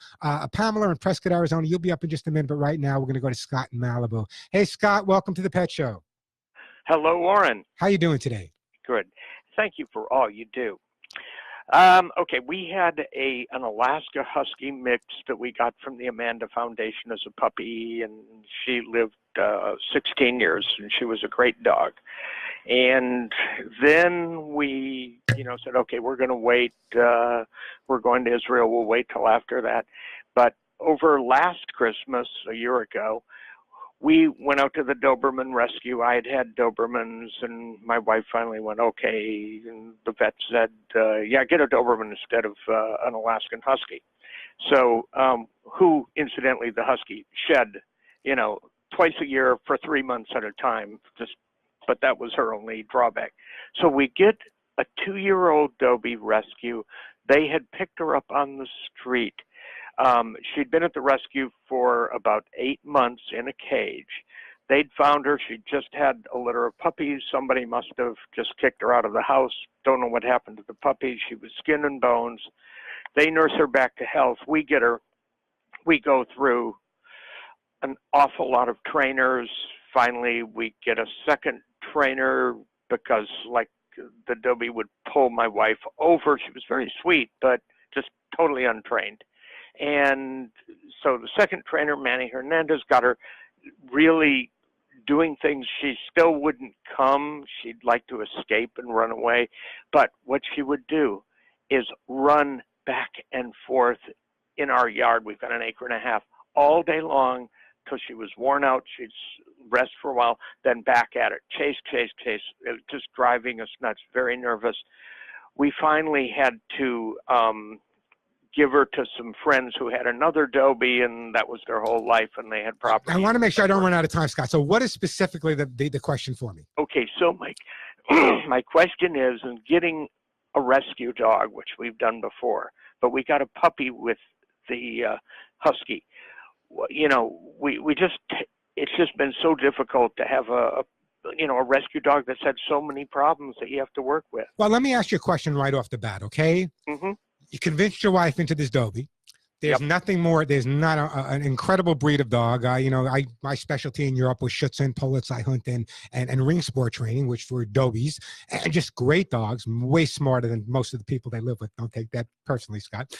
Pamela in Prescott, Arizona. You'll be up in just a minute, but right now we're going to go to Scott in Malibu. Hey, Scott, welcome to the Pet Show. Hello, Warren. How you doing today? Good. Thank you for all you do. Okay, we had an Alaska Husky mix that we got from the Amanda Foundation as a puppy, and she lived 16 years, and she was a great dog. And then we, said, okay, we're going to wait. We're going to Israel. We'll wait till after that. But over last Christmas, a year ago, we went out to the Doberman rescue. I had Dobermans, and my wife finally went, okay. And the vet said, get a Doberman instead of an Alaskan Husky. So, who, incidentally, the Husky shed, twice a year for 3 months at a time. But that was her only drawback. So we get a 2-year-old Dobie rescue. They had picked her up on the street. She'd been at the rescue for about 8 months in a cage. They'd found her. She'd just had a litter of puppies. Somebody must have just kicked her out of the house. Don't know what happened to the puppies. She was skin and bones. They nurse her back to health. We get her. We go through an awful lot of trainers. Finally, we get a second trainer because, the Dobie would pull my wife over. She was very sweet, but just totally untrained. And so the second trainer, Manny Hernandez, got her really doing things. She still wouldn't come. She'd like to escape and run away. But what she would do is run back and forth in our yard. We've got an acre and a half all day long till she was worn out. She'd rest for a while, then back at it. Chase. It was just driving us nuts, very nervous. We finally had to give her to some friends who had another Dobie, and that was their whole life, and they had property. I want to make sure I don't run out of time, Scott. So what is specifically the question for me? Okay, so my question is, in getting a rescue dog, which we've done before, but we got a puppy with the husky. You know, it's just been so difficult to have a rescue dog that's had so many problems that you have to work with. Well, let me ask you a question right off the bat, okay? Mm-hmm. You convinced your wife into this Dobie. There's nothing more. There's not an incredible breed of dog. My specialty in Europe was Schutzen, Politz, I hunt, and ring sport training, which were Dobies, and just great dogs, way smarter than most of the people they live with. Don't take that personally, Scott.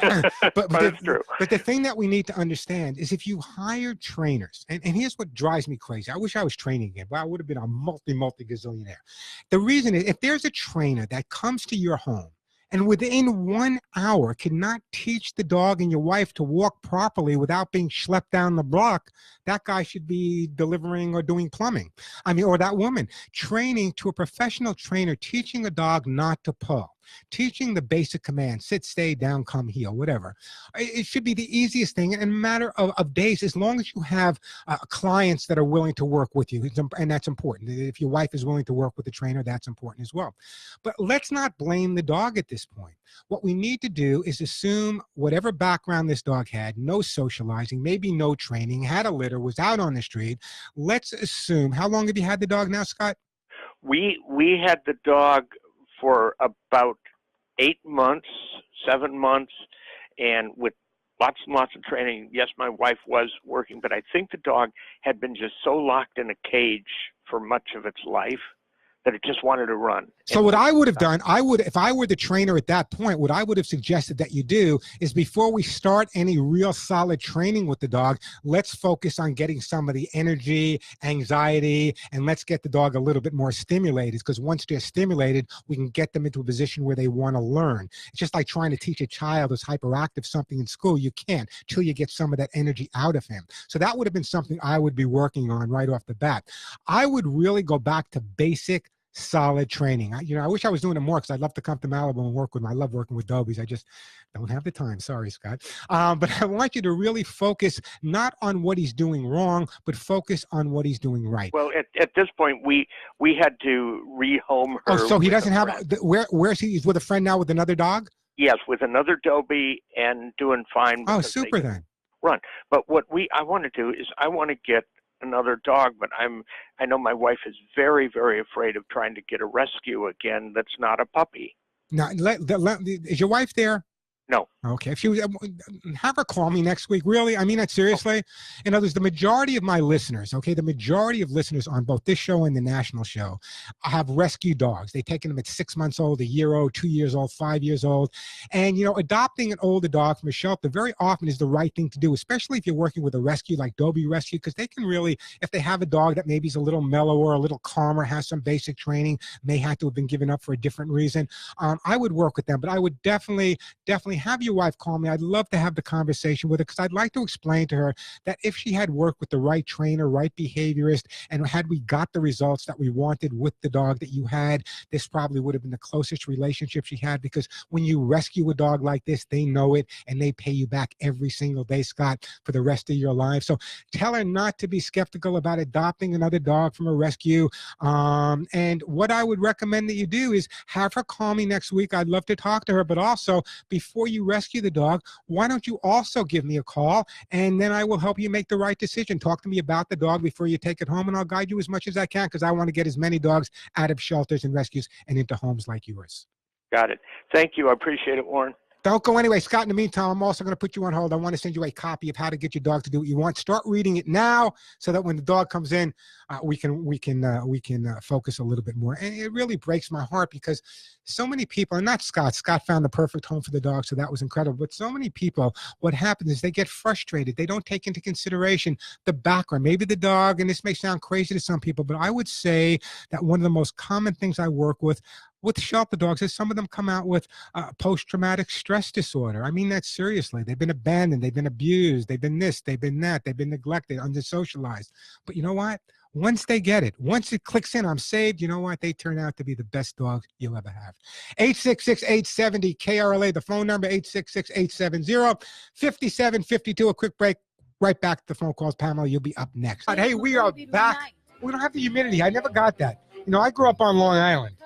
but That's true. But the thing that we need to understand is if you hire trainers, and here's what drives me crazy. I wish I was training again, but I would have been a multi-gazillionaire. The reason is if there's a trainer that comes to your home and within 1 hour cannot teach the dog and your wife to walk properly without being schlepped down the block, that guy should be delivering or doing plumbing. Or that woman. Training to a professional trainer, teaching a dog not to pull. Teaching the basic commands, sit, stay, down, come, heel, whatever. It should be the easiest thing in a matter of days, as long as you have clients that are willing to work with you. And that's important. If your wife is willing to work with the trainer, that's important as well. But let's not blame the dog at this point. What we need to do is assume whatever background this dog had, no socializing, maybe no training, had a litter, was out on the street. Let's assume, how long have you had the dog now, Scott? We had the dog for about 8 months, 7 months, and with lots and lots of training. Yes, my wife was working, but I think the dog had been just so locked in a cage for much of its life that it just wanted to run. So what I would have done, if I were the trainer at that point, what I would have suggested that you do is before we start any real solid training with the dog, let's focus on getting some of the energy, anxiety, and let's get the dog a little bit more stimulated, because once they're stimulated, we can get them into a position where they want to learn. It's just like trying to teach a child who's hyperactive something in school. You can't till you get some of that energy out of him. So that would have been something I would be working on right off the bat. I would really go back to basic solid training. I wish I was doing it more because I'd love to come to Malibu and work with them. I love working with Dobies. I just don't have the time. Sorry, Scott. But I want you to really focus not on what he's doing wrong, but focus on what he's doing right. Well, at this point, we had to rehome her. Oh, so he doesn't have, where's he? He's with a friend now with another dog? Yes, with another Dobie and doing fine. Oh, super then. Run. But what I want to do is I want to get another dog, but I know my wife is very, very afraid of trying to get a rescue again that's not a puppy. Now, is your wife there? No. Okay. If she was, have her call me next week. Really? I mean that seriously. In other words, the majority of my listeners, okay, the majority of listeners on both this show and the national show have rescue dogs. They've taken them at 6 months old, a year old, 2 years old, 5 years old. And, adopting an older dog from a shelter very often is the right thing to do, especially if you're working with a rescue like Dobie Rescue, because they can really, if they have a dog that maybe is a little mellower, a little calmer, has some basic training, may have to have been given up for a different reason. I would work with them, but I would definitely have your wife call me. I'd love to have the conversation with her, because I'd like to explain to her that if she had worked with the right trainer, right behaviorist, and had we got the results that we wanted with the dog that you had, this probably would have been the closest relationship she had, because when you rescue a dog like this, they know it and they pay you back every single day, Scott, for the rest of your life. So tell her not to be skeptical about adopting another dog from a rescue. And what I would recommend that you do is have her call me next week. I'd love to talk to her, but also before you rescue the dog, why don't you also give me a call, and then I will help you make the right decision. Talk to me about the dog before you take it home, and I'll guide you as much as I can, because I want to get as many dogs out of shelters and rescues and into homes like yours. Got it. Thank you. I appreciate it, Warren. Don't go anyway, Scott. In the meantime, I'm also going to put you on hold. I want to send you a copy of How to Get Your Dog to Do What You Want. Start reading it now, so that when the dog comes in, we can focus a little bit more. And it really breaks my heart, because so many people, and not Scott. Scott found the perfect home for the dog, so that was incredible. But so many people, what happens is they get frustrated. They don't take into consideration the background. Maybe the dog, and this may sound crazy to some people, but I would say that one of the most common things I work with shelter dogs is some of them come out with post-traumatic stress disorder. I mean that seriously. They've been abandoned. They've been abused. They've been this. They've been that. They've been neglected, under-socialized. But you know what? Once they get it, once it clicks in, I'm saved, you know what? They turn out to be the best dog you'll ever have. 866-870-KRLA, the phone number, 866-870-5752. A quick break. Right back to the phone calls. Pamela, you'll be up next. Hey, we are back. We don't have the humidity. I never got that. You know, I grew up on Long Island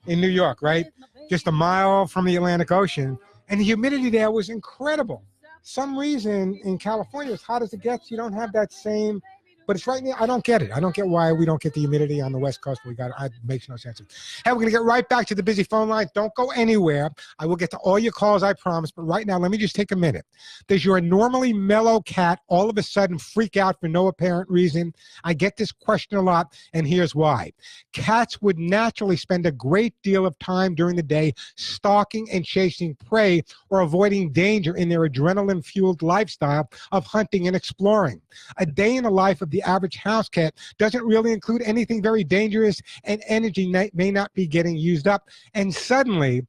in New York, right? Just a mile from the Atlantic Ocean. And the humidity there was incredible. Some reason in California, as hot as it gets, you don't have that same, but it's right now. I don't get it. I don't get why we don't get the humidity on the West Coast. It makes no sense. Hey, we're going to get right back to the busy phone lines. Don't go anywhere. I will get to all your calls, I promise. But right now, let me just take a minute. Does your normally mellow cat all of a sudden freak out for no apparent reason? I get this question a lot, and here's why. Cats would naturally spend a great deal of time during the day stalking and chasing prey or avoiding danger in their adrenaline-fueled lifestyle of hunting and exploring. A day in the life of the average house cat doesn't really include anything very dangerous, and energy may not be getting used up. And suddenly,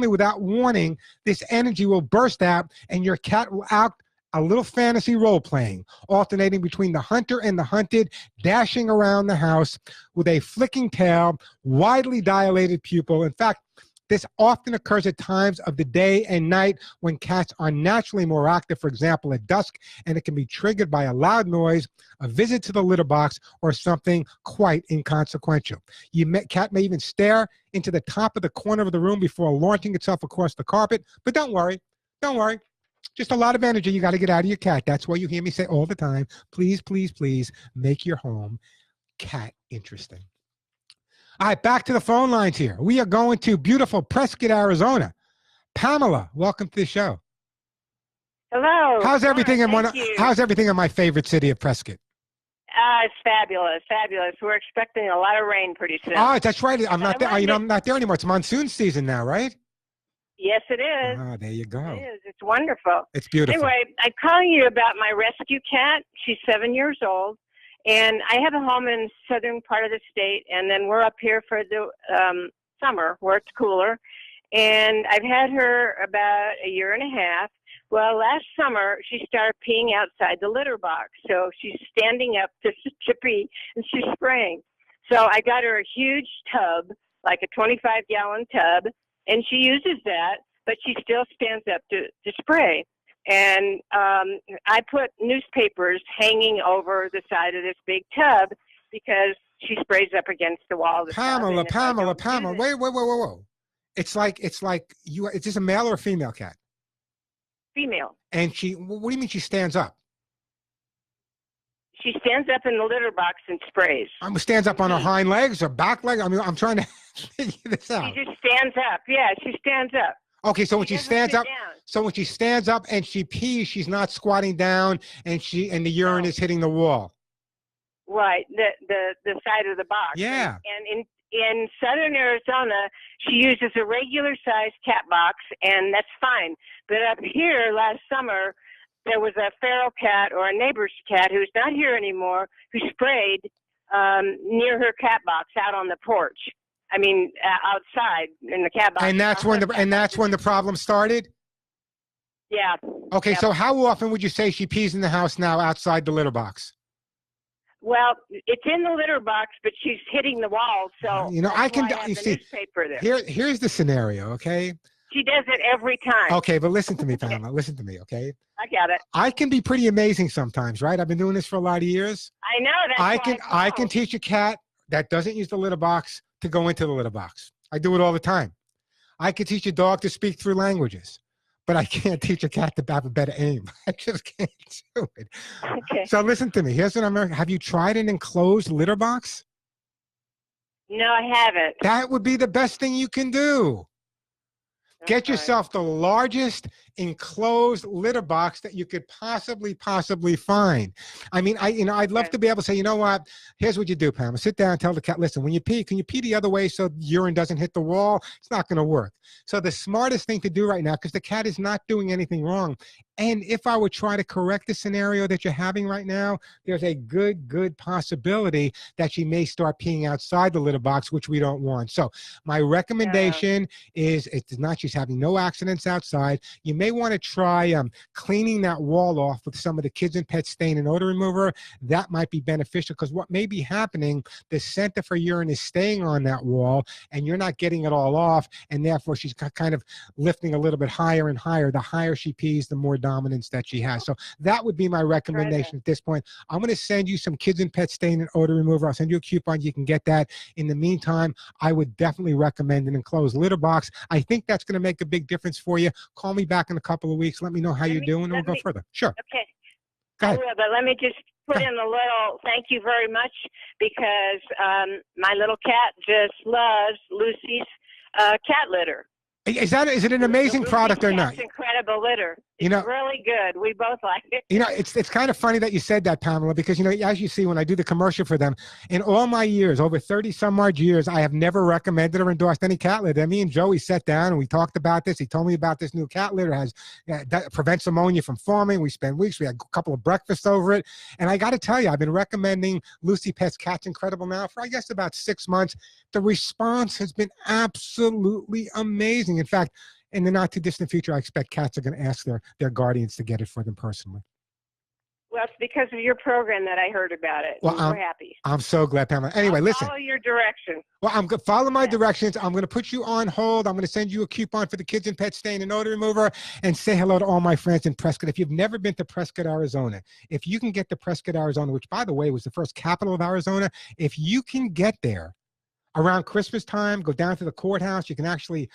without warning, this energy will burst out, and your cat will act a little fantasy role-playing, alternating between the hunter and the hunted, dashing around the house with a flicking tail, widely dilated pupil. In fact, this often occurs at times of the day and night when cats are naturally more active, for example, at dusk, and it can be triggered by a loud noise, a visit to the litter box, or something quite inconsequential. Cat may even stare into the top of the corner of the room before launching itself across the carpet, but don't worry. Just a lot of energy you got to get out of your cat. That's why you hear me say all the time, please, please, please make your home cat interesting. All right, back to the phone lines here. We are going to beautiful Prescott, Arizona. Pamela, welcome to the show. Hello. How's everything in my favorite city of Prescott? It's fabulous, fabulous. We're expecting a lot of rain pretty soon. Oh, that's right. I'm not there. I'm not there anymore. It's monsoon season now, right? Yes, it is. Oh, there you go. It is. It's wonderful. It's beautiful. Anyway, I'm calling you about my rescue cat. She's 7 years old. And I have a home in southern part of the state, and then we're up here for the summer where it's cooler. And I've had her about a year and a half. Well, last summer, she started peeing outside the litter box. So she's standing up to pee, and she's spraying. So I got her a huge tub, like a 25-gallon tub, and she uses that, but she still stands up to spray. And I put newspapers hanging over the side of this big tub because she sprays up against the wall of the Pamela, tub. Pamela, wait. It's like you. Is this a male or a female cat? Female. And what do you mean she stands up? She stands up in the litter box and sprays. Stands up on her hind legs or back legs? I mean, I'm trying to figure this out. She just stands up. Yeah, she stands up. Okay, so when she stands up, and she pees, she's not squatting down, and the urine is hitting the wall. Right, the side of the box. Yeah. And in southern Arizona, she uses a regular sized cat box, and that's fine. But up here last summer, there was a feral cat or a neighbor's cat who's not here anymore who sprayed near her cat box out on the porch. I mean, outside in the cat box. And that's when the problem started? Yeah. Okay, so how often would you say she pees in the house now outside the litter box? Well, it's in the litter box, but she's hitting the wall, so newspaper there. Here's the scenario, okay? She does it every time. Okay, but listen to me, Pamela. Listen to me, okay? I got it. I can be pretty amazing sometimes, right? I've been doing this for a lot of years. I know. I can teach a cat that doesn't use the litter box to go into the litter box. I do it all the time. I can teach a dog to speak through languages, but I can't teach a cat to have a better aim. I just can't do it. Okay. So listen to me. Here's what have you tried an enclosed litter box? No, I haven't. That would be the best thing you can do. Get yourself the largest enclosed litter box that you could possibly find. I mean, I'd love to be able to say, you know what? Here's what you do, Pamela. Sit down and tell the cat, listen, when you pee, can you pee the other way so urine doesn't hit the wall? It's not going to work. So the smartest thing to do right now, because the cat is not doing anything wrong, and if I would try to correct the scenario that you're having right now, there's a good possibility that she may start peeing outside the litter box, which we don't want. So my recommendation is, it's not she's having no accidents outside. You may may want to try cleaning that wall off with some of the Kids and Pet Stain and Odor Remover. That might be beneficial, because what may be happening, the center for urine is staying on that wall and you're not getting it all off, and therefore she's kind of lifting a little bit higher and higher. The higher she pees, the more dominance that she has. So that would be my recommendation at this point. I'm going to send you some Kids and Pet Stain and Odor Remover. I'll send you a coupon. You can get that. In the meantime, I would definitely recommend an enclosed litter box. I think that's going to make a big difference for you. Call me back in a couple of weeks. Let me know how you're doing, and we'll go further. Sure. Okay. Go ahead. I will, but let me just put in a little thank you very much, because my little cat just loves Lucy's cat litter. Is it an amazing product or not? It's incredible litter. You know, it's really good. We both like it. You know, it's kind of funny that you said that, Pamela, because, you know, as you see, when I do the commercial for them, in all my years, over 30 some odd years, I have never recommended or endorsed any cat litter. And me and Joey sat down and we talked about this. He told me about this new cat litter. That prevents ammonia from forming. We spent weeks. We had a couple of breakfasts over it. And I got to tell you, I've been recommending Lucy Pet's Cat's Incredible now for, I guess, about 6 months. The response has been absolutely amazing. In fact, in the not too distant future, I expect cats are going to ask their guardians to get it for them personally. Well, it's because of your program that I heard about it. Well, we're happy. I'm so glad, Pamela. Anyway, listen. Follow your direction. Well, I'm going to follow my directions. I'm going to put you on hold. I'm going to send you a coupon for the Kids and Pet Stain and Odor Remover, and say hello to all my friends in Prescott. If you've never been to Prescott, Arizona, if you can get to Prescott, Arizona, which, by the way, was the first capital of Arizona, if you can get there around Christmas time, go down to the courthouse. You can actually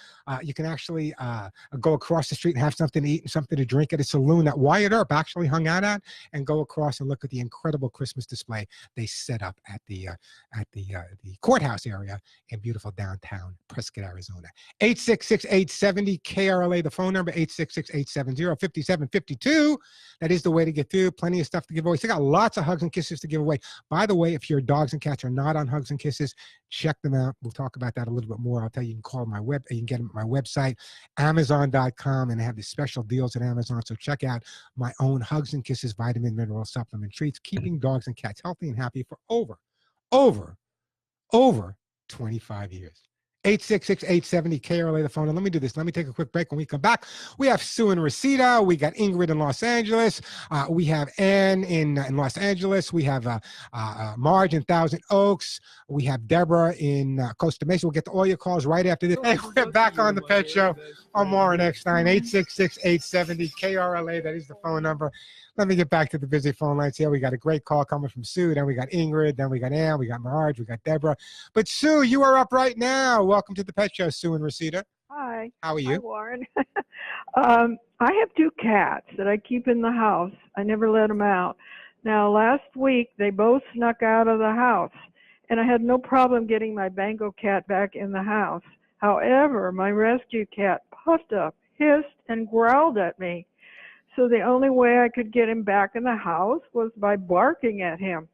go across the street and have something to eat and something to drink at a saloon that Wyatt Earp actually hung out at, and go across and look at the incredible Christmas display they set up at the courthouse area in beautiful downtown Prescott, Arizona. 866-870-KRLA, the phone number, 866-870-5752. That is the way to get through. Plenty of stuff to give away. Still got lots of hugs and kisses to give away. By the way, if your dogs and cats are not on Hugs and Kisses, check them out. We'll talk about that a little bit more. I'll tell you, you can call you can get them at my website, Amazon.com, and I have the special deals at Amazon. So check out my own Hugs and Kisses vitamin mineral supplement treats, keeping dogs and cats healthy and happy for over 25 years. 866-870-KRLA, the phone. And let me do this. Let me take a quick break. When we come back, we have Sue in Reseda. We got Ingrid in Los Angeles. We have Ann in Los Angeles. We have Marge in Thousand Oaks. We have Deborah in Costa Mesa. We'll get to all your calls right after this. Hey, we're back on the Pet Show. I'm Warren Eckstein. 866-870-KRLA. That is the phone number. Let me get back to the busy phone lines here. We got a great call coming from Sue. Then we got Ingrid. Then we got Ann. We got Marge. We got Deborah. But Sue, you are up right now. Welcome to the Pet Show, Sue in Reseda. Hi. How are you? Hi, Warren. I have 2 cats that I keep in the house. I never let them out. Now, last week, they both snuck out of the house, and I had no problem getting my Bengal cat back in the house. However, my rescue cat puffed up, hissed, and growled at me. So the only way I could get him back in the house was by barking at him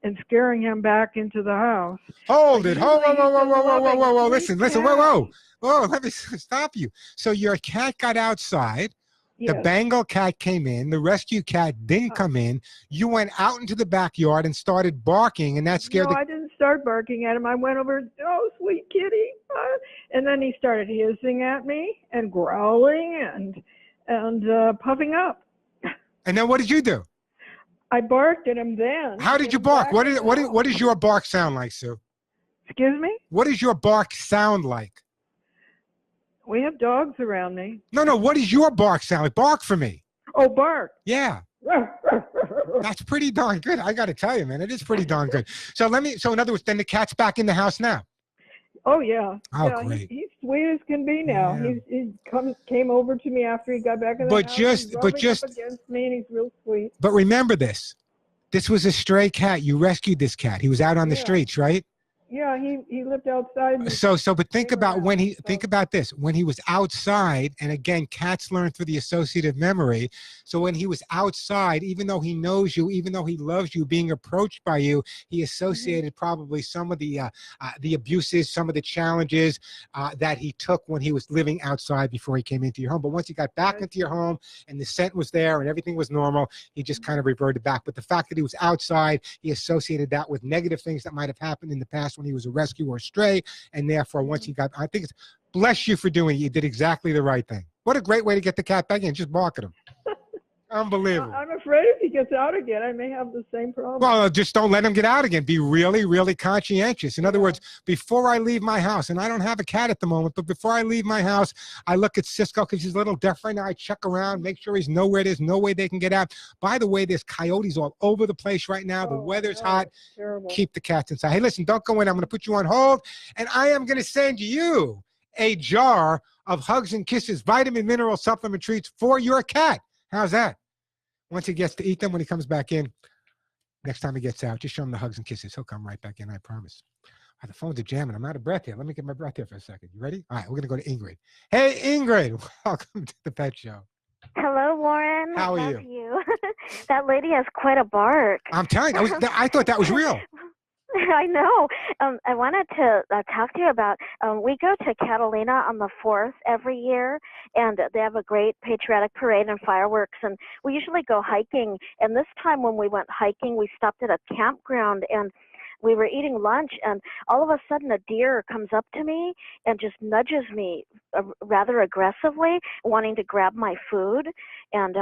and scaring him back into the house. Hold it. Whoa. Listen. Whoa. Let me stop you. So your cat got outside. Yes. The Bengal cat came in. The rescue cat didn't come in. You went out into the backyard and started barking, and that scared I didn't start barking at him. I went over, oh, sweet kitty. And then he started hissing at me and growling and puffing up. And then what did you do? I barked at him then. How did you bark? What does your bark sound like, Sue? Excuse me? What does your bark sound like? We have dogs around me. No. What does your bark sound like? Bark for me. Oh, bark. Yeah. That's pretty darn good. I got to tell you, man, it is pretty darn good. So in other words, then the cat's back in the house now. Oh, yeah. Oh, yeah, great. He's sweet as can be now. Yeah. He came over to me after he got back in the house. Up against me, and he's real sweet. But remember this. This was a stray cat. You rescued this cat. He was out on the streets, right? Yeah, he lived outside. But think about this. When he was outside, and again, cats learn through the associative memory. So when he was outside, even though he knows you, even though he loves you, being approached by you, he associated probably some of the abuses, some of the challenges that he took when he was living outside before he came into your home. But once he got back into your home and the scent was there and everything was normal, he just kind of reverted back. But the fact that he was outside, he associated that with negative things that might have happened in the past when he was a rescue or a stray, and therefore once he got, I think it's Bless you for doing it. You did exactly the right thing. What a great way to get the cat back in. Just bark at him. Unbelievable. I'm afraid if he gets out again, I may have the same problem. Well, just don't let him get out again. Be really, really conscientious. In other words, before I leave my house, and I don't have a cat at the moment, but before I leave my house, I look at Cisco because he's a little deaf right now. I check around, make sure he's nowhere. There's no way they can get out. By the way, there's coyotes all over the place right now. The weather's hot. Terrible. Keep the cats inside. Hey, listen, don't go in. I'm going to put you on hold, and I am going to send you a jar of Hugs and Kisses vitamin mineral supplement treats for your cat. How's that? Once he gets to eat them, when he comes back in, next time he gets out, just show him the Hugs and Kisses. He'll come right back in, I promise. The phones are jamming. I'm out of breath here. Let me get my breath here for a second. You ready? All right, we're going to go to Ingrid. Hey, Ingrid. Welcome to the Pet Show. Hello, Warren. How are I love you? That lady has quite a bark. I'm telling you, I thought that was real. I know. I wanted to talk to you about, we go to Catalina on the 4th every year, and they have a great patriotic parade and fireworks, and we usually go hiking. And this time when we went hiking, we stopped at a campground, and we were eating lunch, and all of a sudden a deer comes up to me and just nudges me rather aggressively, wanting to grab my food. And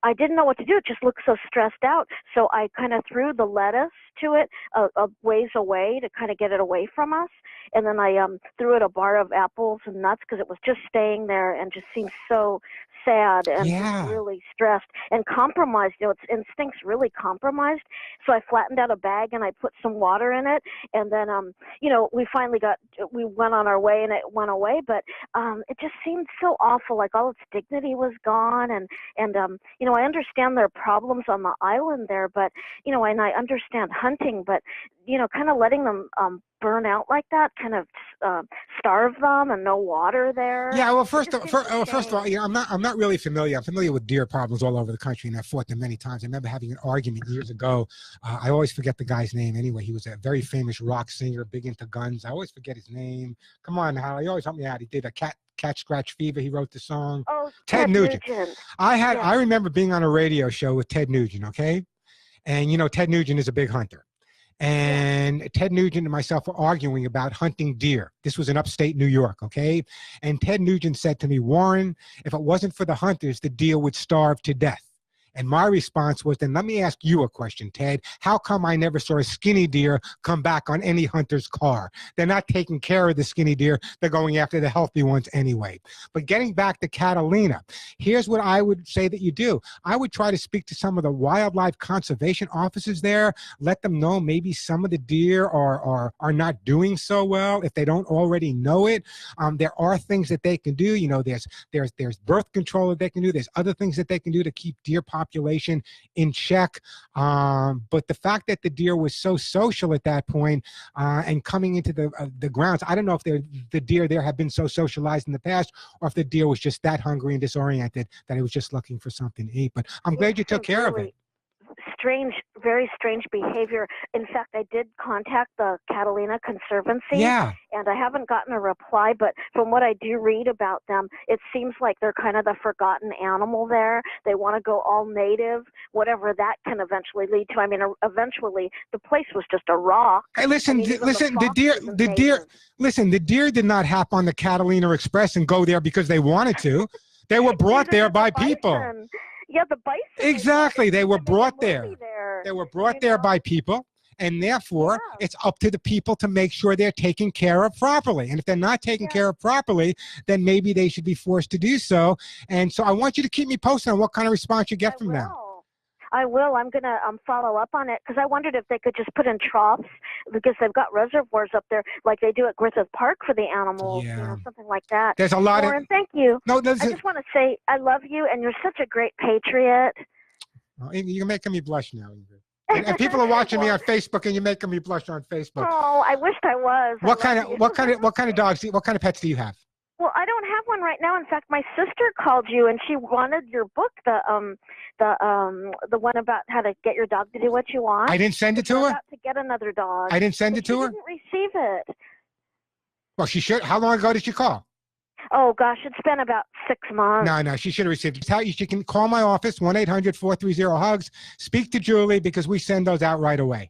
I didn't know what to do. It just looked so stressed out. So I kind of threw the lettuce to it a ways away to kind of get it away from us. And then I threw it a bar of apples and nuts because it was just staying there and just seemed so sad and just really stressed and compromised. You know, its instincts really compromised. So I flattened out a bag and I put some water in it. And then, you know, we went on our way and it went away. But it just seemed so awful, like all its dignity was gone. And you know, I understand there are problems on the island there, but, you know, and I understand hunting, but, you know, kind of letting them burn out like that, kind of starve them and no water there. Yeah, well, first of all, you know, I'm not really familiar. I'm familiar with deer problems all over the country, and I've fought them many times. I remember having an argument years ago. I always forget the guy's name anyway. He was a very famous rock singer, big into guns. I always forget his name. Come on, Hal. He always helped me out. He did a Cat Scratch Fever. He wrote the song. Oh, Ted Nugent. I remember being on a radio show with Ted Nugent, okay? And, you know, Ted Nugent is a big hunter. And Ted Nugent and myself were arguing about hunting deer. This was in upstate New York, okay? And Ted Nugent said to me, Warren, if it wasn't for the hunters, the deer would starve to death. And my response was, then let me ask you a question, Ted. How come I never saw a skinny deer come back on any hunter's car? They're not taking care of the skinny deer. They're going after the healthy ones anyway. But getting back to Catalina, here's what I would say that you do. I would try to speak to some of the wildlife conservation officers there, let them know maybe some of the deer are not doing so well if they don't already know it. There are things that they can do. You know, there's birth control that they can do. There's other things that they can do to keep deer population in check. But the fact that the deer was so social at that point and coming into the grounds, I don't know if the deer there have been so socialized in the past or if the deer was just that hungry and disoriented that it was just looking for something to eat. But I'm glad you took care of it. Strange, very strange behavior. In fact, I did contact the Catalina Conservancy, and I haven't gotten a reply, but from what I do read about them, it seems like they're kind of the forgotten animal there. They want to go all native, whatever that can eventually lead to. I mean, eventually the place was just a rock. Hey, listen, the deer did not hop on the Catalina Express and go there because they wanted to. They were brought there by people. Yeah, the bison. Exactly. They were brought there. They were brought there by people, and therefore it's up to the people to make sure they're taken care of properly. And if they're not taken care of properly, then maybe they should be forced to do so. And so I want you to keep me posted on what kind of response you get from them. I will. I'm going to follow up on it because I wondered if they could just put in troughs because they've got reservoirs up there like they do at Griffith Park for the animals, you know, something like that. There's a lot Warren, thank you. No, I just want to say I love you and you're such a great patriot. Oh, you're making me blush now, Ingrid. And people are watching me on Facebook, and you're making me blush on Facebook. Oh, I wished I was. What kind of dogs? What kind of pets do you have? Well, I don't have one right now. In fact, my sister called you, and she wanted your book, the one about how to get your dog to do what you want. I didn't send it to her. About to get another dog. I didn't send it to her. She didn't receive it. Well, she should. How long ago did she call? Oh gosh, it's been about 6 months. No, she should have received it. She can call my office, 1-800-430-HUGS. Speak to Julie because we send those out right away.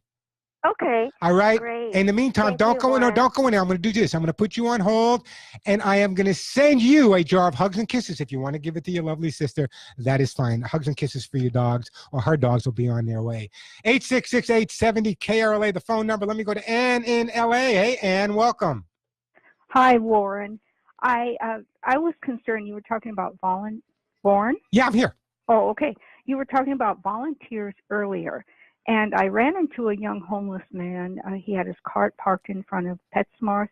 Okay. All right. Great. In the meantime, Thank don't you, go in. No, Warren. don't go in there. I'm going to do this. I'm going to put you on hold, and I am going to send you a jar of hugs and kisses. If you want to give it to your lovely sister, that is fine. Hugs and kisses for your dogs, or her dogs will be on their way. 866-870-KRLA, the phone number. Let me go to Ann in L.A. Hey, Ann, welcome. Hi, Warren. I was concerned. You were talking about Warren? Yeah, I'm here. Oh, okay. You were talking about volunteers earlier, and I ran into a young homeless man. He had his cart parked in front of PetSmart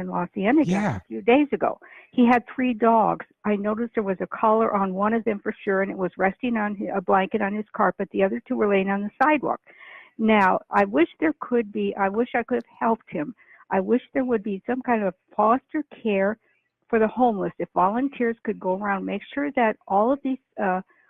in Los Angeles a few days ago. He had 3 dogs. I noticed there was a collar on one of them for sure, and it was resting on a blanket on his carpet. The other 2 were laying on the sidewalk. Now, I wish I could have helped him. I wish there would be some kind of foster care for the homeless. If volunteers could go around, make sure that all of these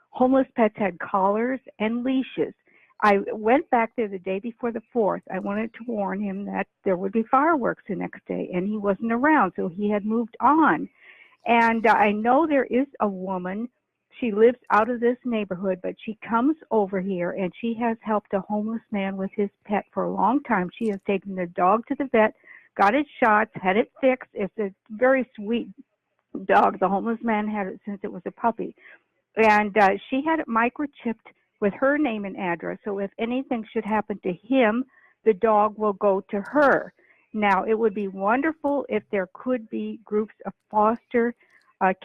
homeless pets had collars and leashes. I went back there the day before the 4th. I wanted to warn him that there would be fireworks the next day, and he wasn't around, so he had moved on. And I know there is a woman. She lives out of this neighborhood, but she comes over here, and she has helped a homeless man with his pet for a long time. She has taken the dog to the vet, got its shots, had it fixed. It's a very sweet dog. The homeless man had it since it was a puppy. And she had it microchipped with her name and address. So if anything should happen to him, the dog will go to her. Now, it would be wonderful if there could be groups of foster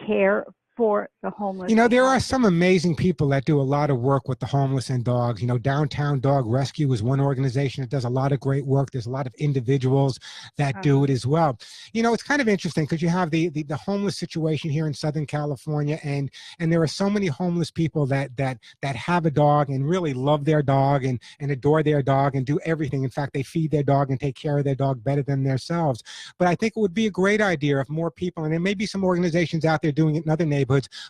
care for the homeless. You know, there are some amazing people that do a lot of work with the homeless and dogs. You know, Downtown Dog Rescue is one organization that does a lot of great work. There's a lot of individuals that do it as well. You know, it's kind of interesting because you have the homeless situation here in Southern California, and there are so many homeless people that have a dog and really love their dog and adore their dog and do everything. In fact, they feed their dog and take care of their dog better than themselves. But I think it would be a great idea if more people, and there may be some organizations out there doing it in other neighborhoods,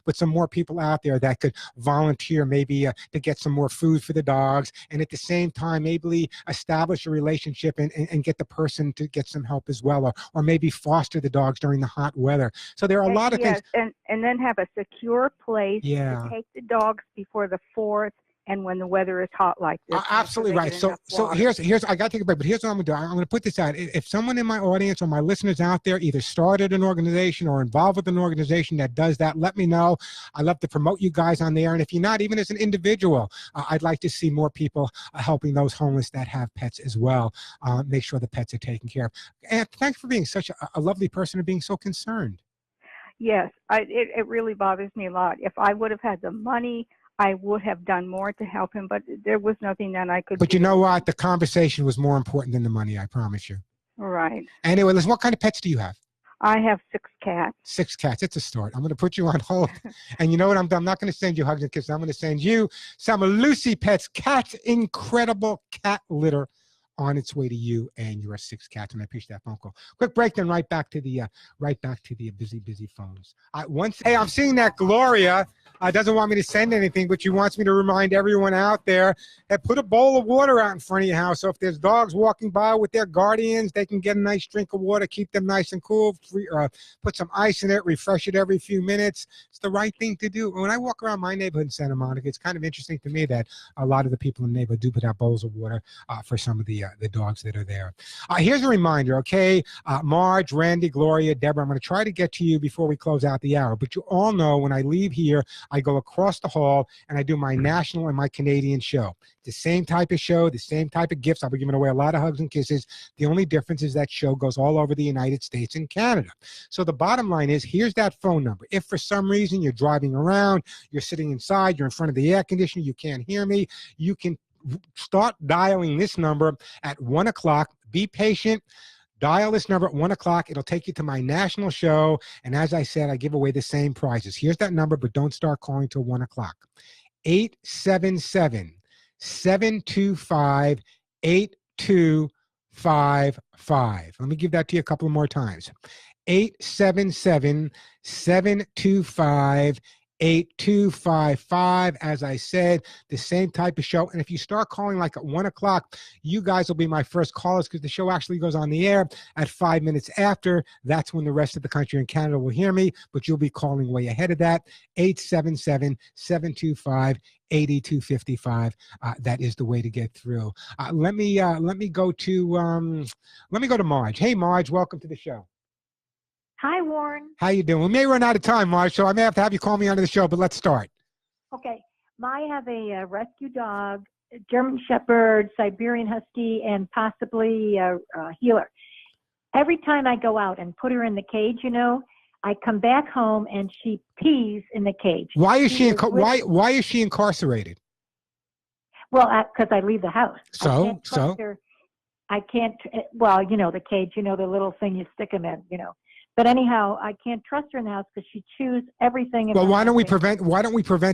but some more people out there that could volunteer maybe to get some more food for the dogs, and at the same time maybe establish a relationship and get the person to get some help as well, or maybe foster the dogs during the hot weather. So there are a lot of things. And then have a secure place Yeah. to take the dogs before the 4th and when the weather is hot like this. Absolutely right. So here's I got to take a break, but here's what I'm going to do. I'm going to put this out. If someone in my audience or my listeners out there either started an organization or involved with an organization that does that, let me know. I love to promote you guys on there. And if you're not, even as an individual, I'd like to see more people helping those homeless that have pets as well. Make sure the pets are taken care of. And thanks for being such a lovely person and being so concerned. Yes, it really bothers me a lot. If I would have had the money, I would have done more to help him, but there was nothing that I could do. But you know what? The conversation was more important than the money, I promise you. Right. Anyway, listen, what kind of pets do you have? I have 6 cats. 6 cats. It's a start. I'm going to put you on hold. And you know what I'm not going to send you hugs and kisses. I'm going to send you some of Lucy Pet's Cat's Incredible Cat Litter on its way to you and your 6 cats. And I appreciate that phone call. Quick break, then right back to the busy phones. Hey, I'm seeing that Gloria doesn't want me to send anything, but she wants me to remind everyone out there that put a bowl of water out in front of your house. So if there's dogs walking by with their guardians, they can get a nice drink of water, keep them nice and cool, put some ice in it, refresh it every few minutes. It's the right thing to do. When I walk around my neighborhood in Santa Monica, it's kind of interesting to me that a lot of the people in the neighborhood do put out bowls of water for some of the dogs that are there. Here's a reminder, okay? Marge, Randy, Gloria, Deborah, I'm going to try to get to you before we close out the hour. But you all know when I leave here, I go across the hall and I do my national and my Canadian show. The same type of show, the same type of gifts. I'll be giving away a lot of hugs and kisses. The only difference is that show goes all over the United States and Canada. So the bottom line is, here's that phone number. If for some reason you're driving around, you're sitting inside, you're in front of the air conditioner, you can't hear me, you can start dialing this number at 1 o'clock. Be patient. Dial this number at 1 o'clock. It'll take you to my national show. And as I said, I give away the same prizes. Here's that number, but don't start calling till 1 o'clock. 877-725-8255. Let me give that to you a couple more times. 877-725-8255. 8255. As I said, the same type of show. And if you start calling like at 1 o'clock, you guys will be my first callers because the show actually goes on the air at 5 minutes after. That's when the rest of the country and Canada will hear me, but you'll be calling way ahead of that. 877-725-8255. That is the way to get through. Let me go to Marge. Hey, Marge, welcome to the show. Hi, Warren. How you doing? We may run out of time, Marge, so I may have to have you call me onto the show, but let's start. Okay. I have a rescue dog, German Shepherd, Siberian Husky, and possibly a healer. Every time I go out and put her in the cage, I come back home and she pees in the cage. Why is why is she incarcerated? Well, because I leave the house. So? I can't, the cage, the little thing you stick them in, But anyhow, I can't trust her in the house because she chews everything. Well, why don't we prevent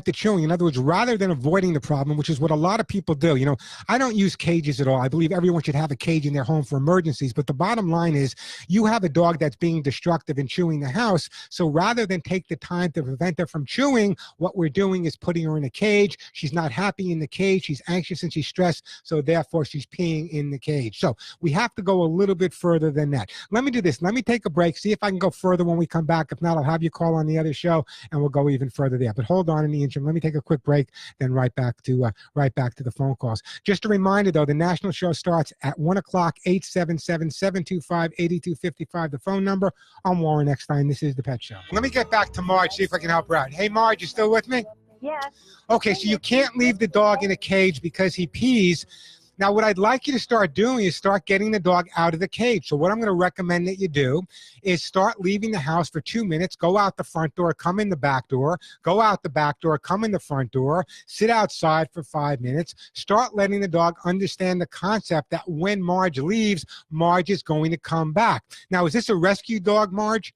the chewing? In other words, rather than avoiding the problem, which is what a lot of people do. I don't use cages at all. I believe everyone should have a cage in their home for emergencies. But the bottom line is you have a dog that's being destructive and chewing the house. So rather than take the time to prevent her from chewing, what we're doing is putting her in a cage. She's not happy in the cage. She's anxious and she's stressed. So therefore, she's peeing in the cage. So we have to go a little bit further than that. Let me do this. Let me take a break. See if I can go further when we come back. If not, I'll have you call on the other show and we'll go even further there. But hold on in the interim. Let me take a quick break, then right back to the phone calls. Just a reminder, though, the national show starts at 1 o'clock, 877-725-8255, the phone number. I'm Warren Eckstein. This is The Pet Show. Let me get back to Marge, see if I can help her out. Hey, Marge, you still with me? Yes. Okay, so you can't leave the dog in a cage because he pees. Now, what I'd like you to start doing is start getting the dog out of the cage. So what I'm going to recommend that you do is start leaving the house for 2 minutes, go out the front door, come in the back door, go out the back door, come in the front door, sit outside for 5 minutes, start letting the dog understand the concept that when Marge leaves, Marge is going to come back. Now, is this a rescue dog, Marge?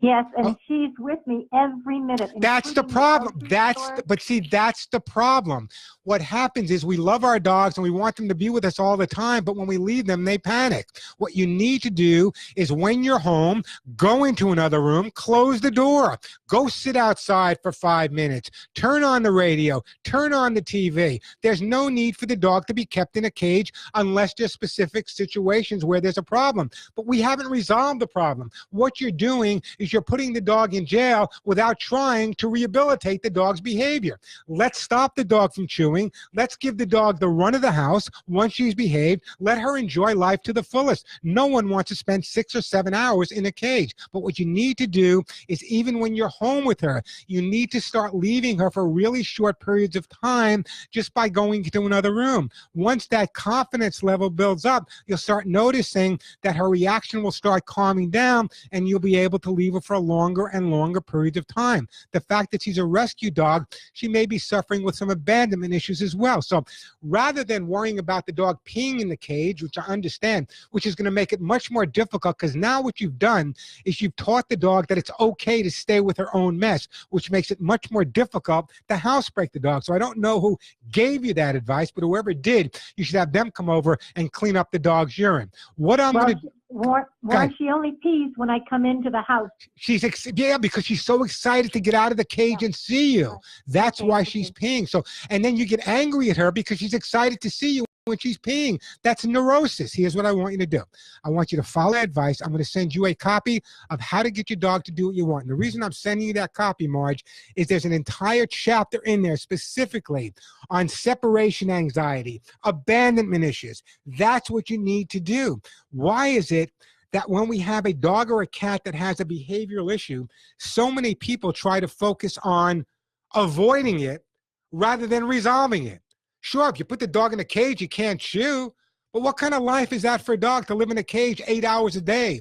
Yes, and she's with me every minute. That's the problem. That's the problem. What happens is we love our dogs and we want them to be with us all the time, but when we leave them, they panic. What you need to do is when you're home, go into another room, close the door, go sit outside for 5 minutes, turn on the radio, turn on the TV. There's no need for the dog to be kept in a cage unless there's specific situations where there's a problem. But we haven't resolved the problem. What you're doing is you're putting the dog in jail without trying to rehabilitate the dog's behavior. Let's stop the dog from chewing. Let's give the dog the run of the house once she's behaved. Let her enjoy life to the fullest. No one wants to spend 6 or 7 hours in a cage. But what you need to do is even when you're home with her, you need to start leaving her for really short periods of time just by going to another room. Once that confidence level builds up, you'll start noticing that her reaction will start calming down and you'll be able to leave her for longer and longer periods of time. The fact that she's a rescue dog, she may be suffering with some abandonment issues as well. So rather than worrying about the dog peeing in the cage, which I understand, which is going to make it much more difficult because now what you've done is you've taught the dog that it's okay to stay with her own mess, which makes it much more difficult to housebreak the dog. So I don't know who gave you that advice, but whoever did, you should have them come over and clean up the dog's urine. What I'm going to Warren, she only pees when I come into the house. Because she's so excited to get out of the cage and see you. That's why she's peeing. So, and then you get angry at her because she's excited to see you when she's peeing. That's neurosis. Here's what I want you to do. I want you to follow advice. I'm going to send you a copy of how to get your dog to do what you want. And the reason I'm sending you that copy, Marge, is there's an entire chapter in there specifically on separation anxiety, abandonment issues. That's what you need to do. Why is it that when we have a dog or a cat that has a behavioral issue, so many people try to focus on avoiding it rather than resolving it? Sure, if you put the dog in a cage, you can't chew. But what kind of life is that for a dog to live in a cage 8 hours a day?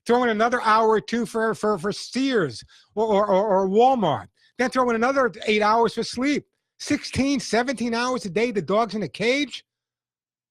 Throw in another hour or two for Sears or Walmart. Then throw in another 8 hours for sleep. 16, 17 hours a day, the dog's in a cage?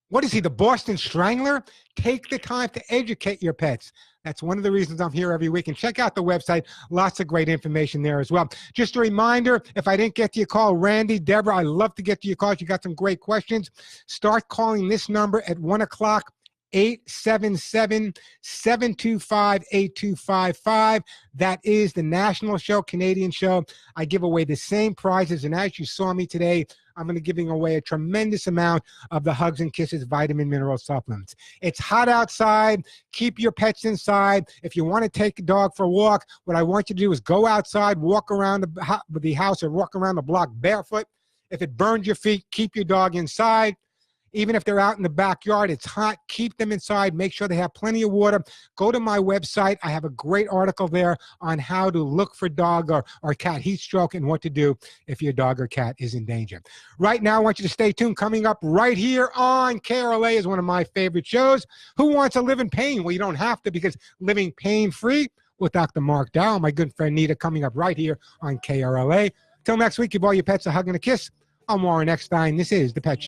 What is he, the Boston Strangler? Take the time to educate your pets. That's one of the reasons I'm here every week. And check out the website. Lots of great information there as well. Just a reminder, if I didn't get to your call, Randy, Deborah, I love to get to your calls. You got some great questions. Start calling this number at 1 o'clock, 877-725-8255. That is the national show, Canadian show. I give away the same prizes, and as you saw me today, I'm going to be giving away a tremendous amount of the Hugs and Kisses vitamin mineral supplements. It's hot outside. Keep your pets inside. If you want to take a dog for a walk, what I want you to do is go outside, walk around the house or walk around the block barefoot. If it burns your feet, keep your dog inside. Even if they're out in the backyard, it's hot, keep them inside. Make sure they have plenty of water. Go to my website. I have a great article there on how to look for dog or cat heat stroke and what to do if your dog or cat is in danger. Right now, I want you to stay tuned. Coming up right here on KRLA is one of my favorite shows. Who Wants to Live in Pain? Well, you don't have to, because living pain-free with Dr. Mark Dow, my good friend Nita, coming up right here on KRLA. Till next week, give all your pets a hug and a kiss. I'm Warren Eckstein. This is The Pet Show.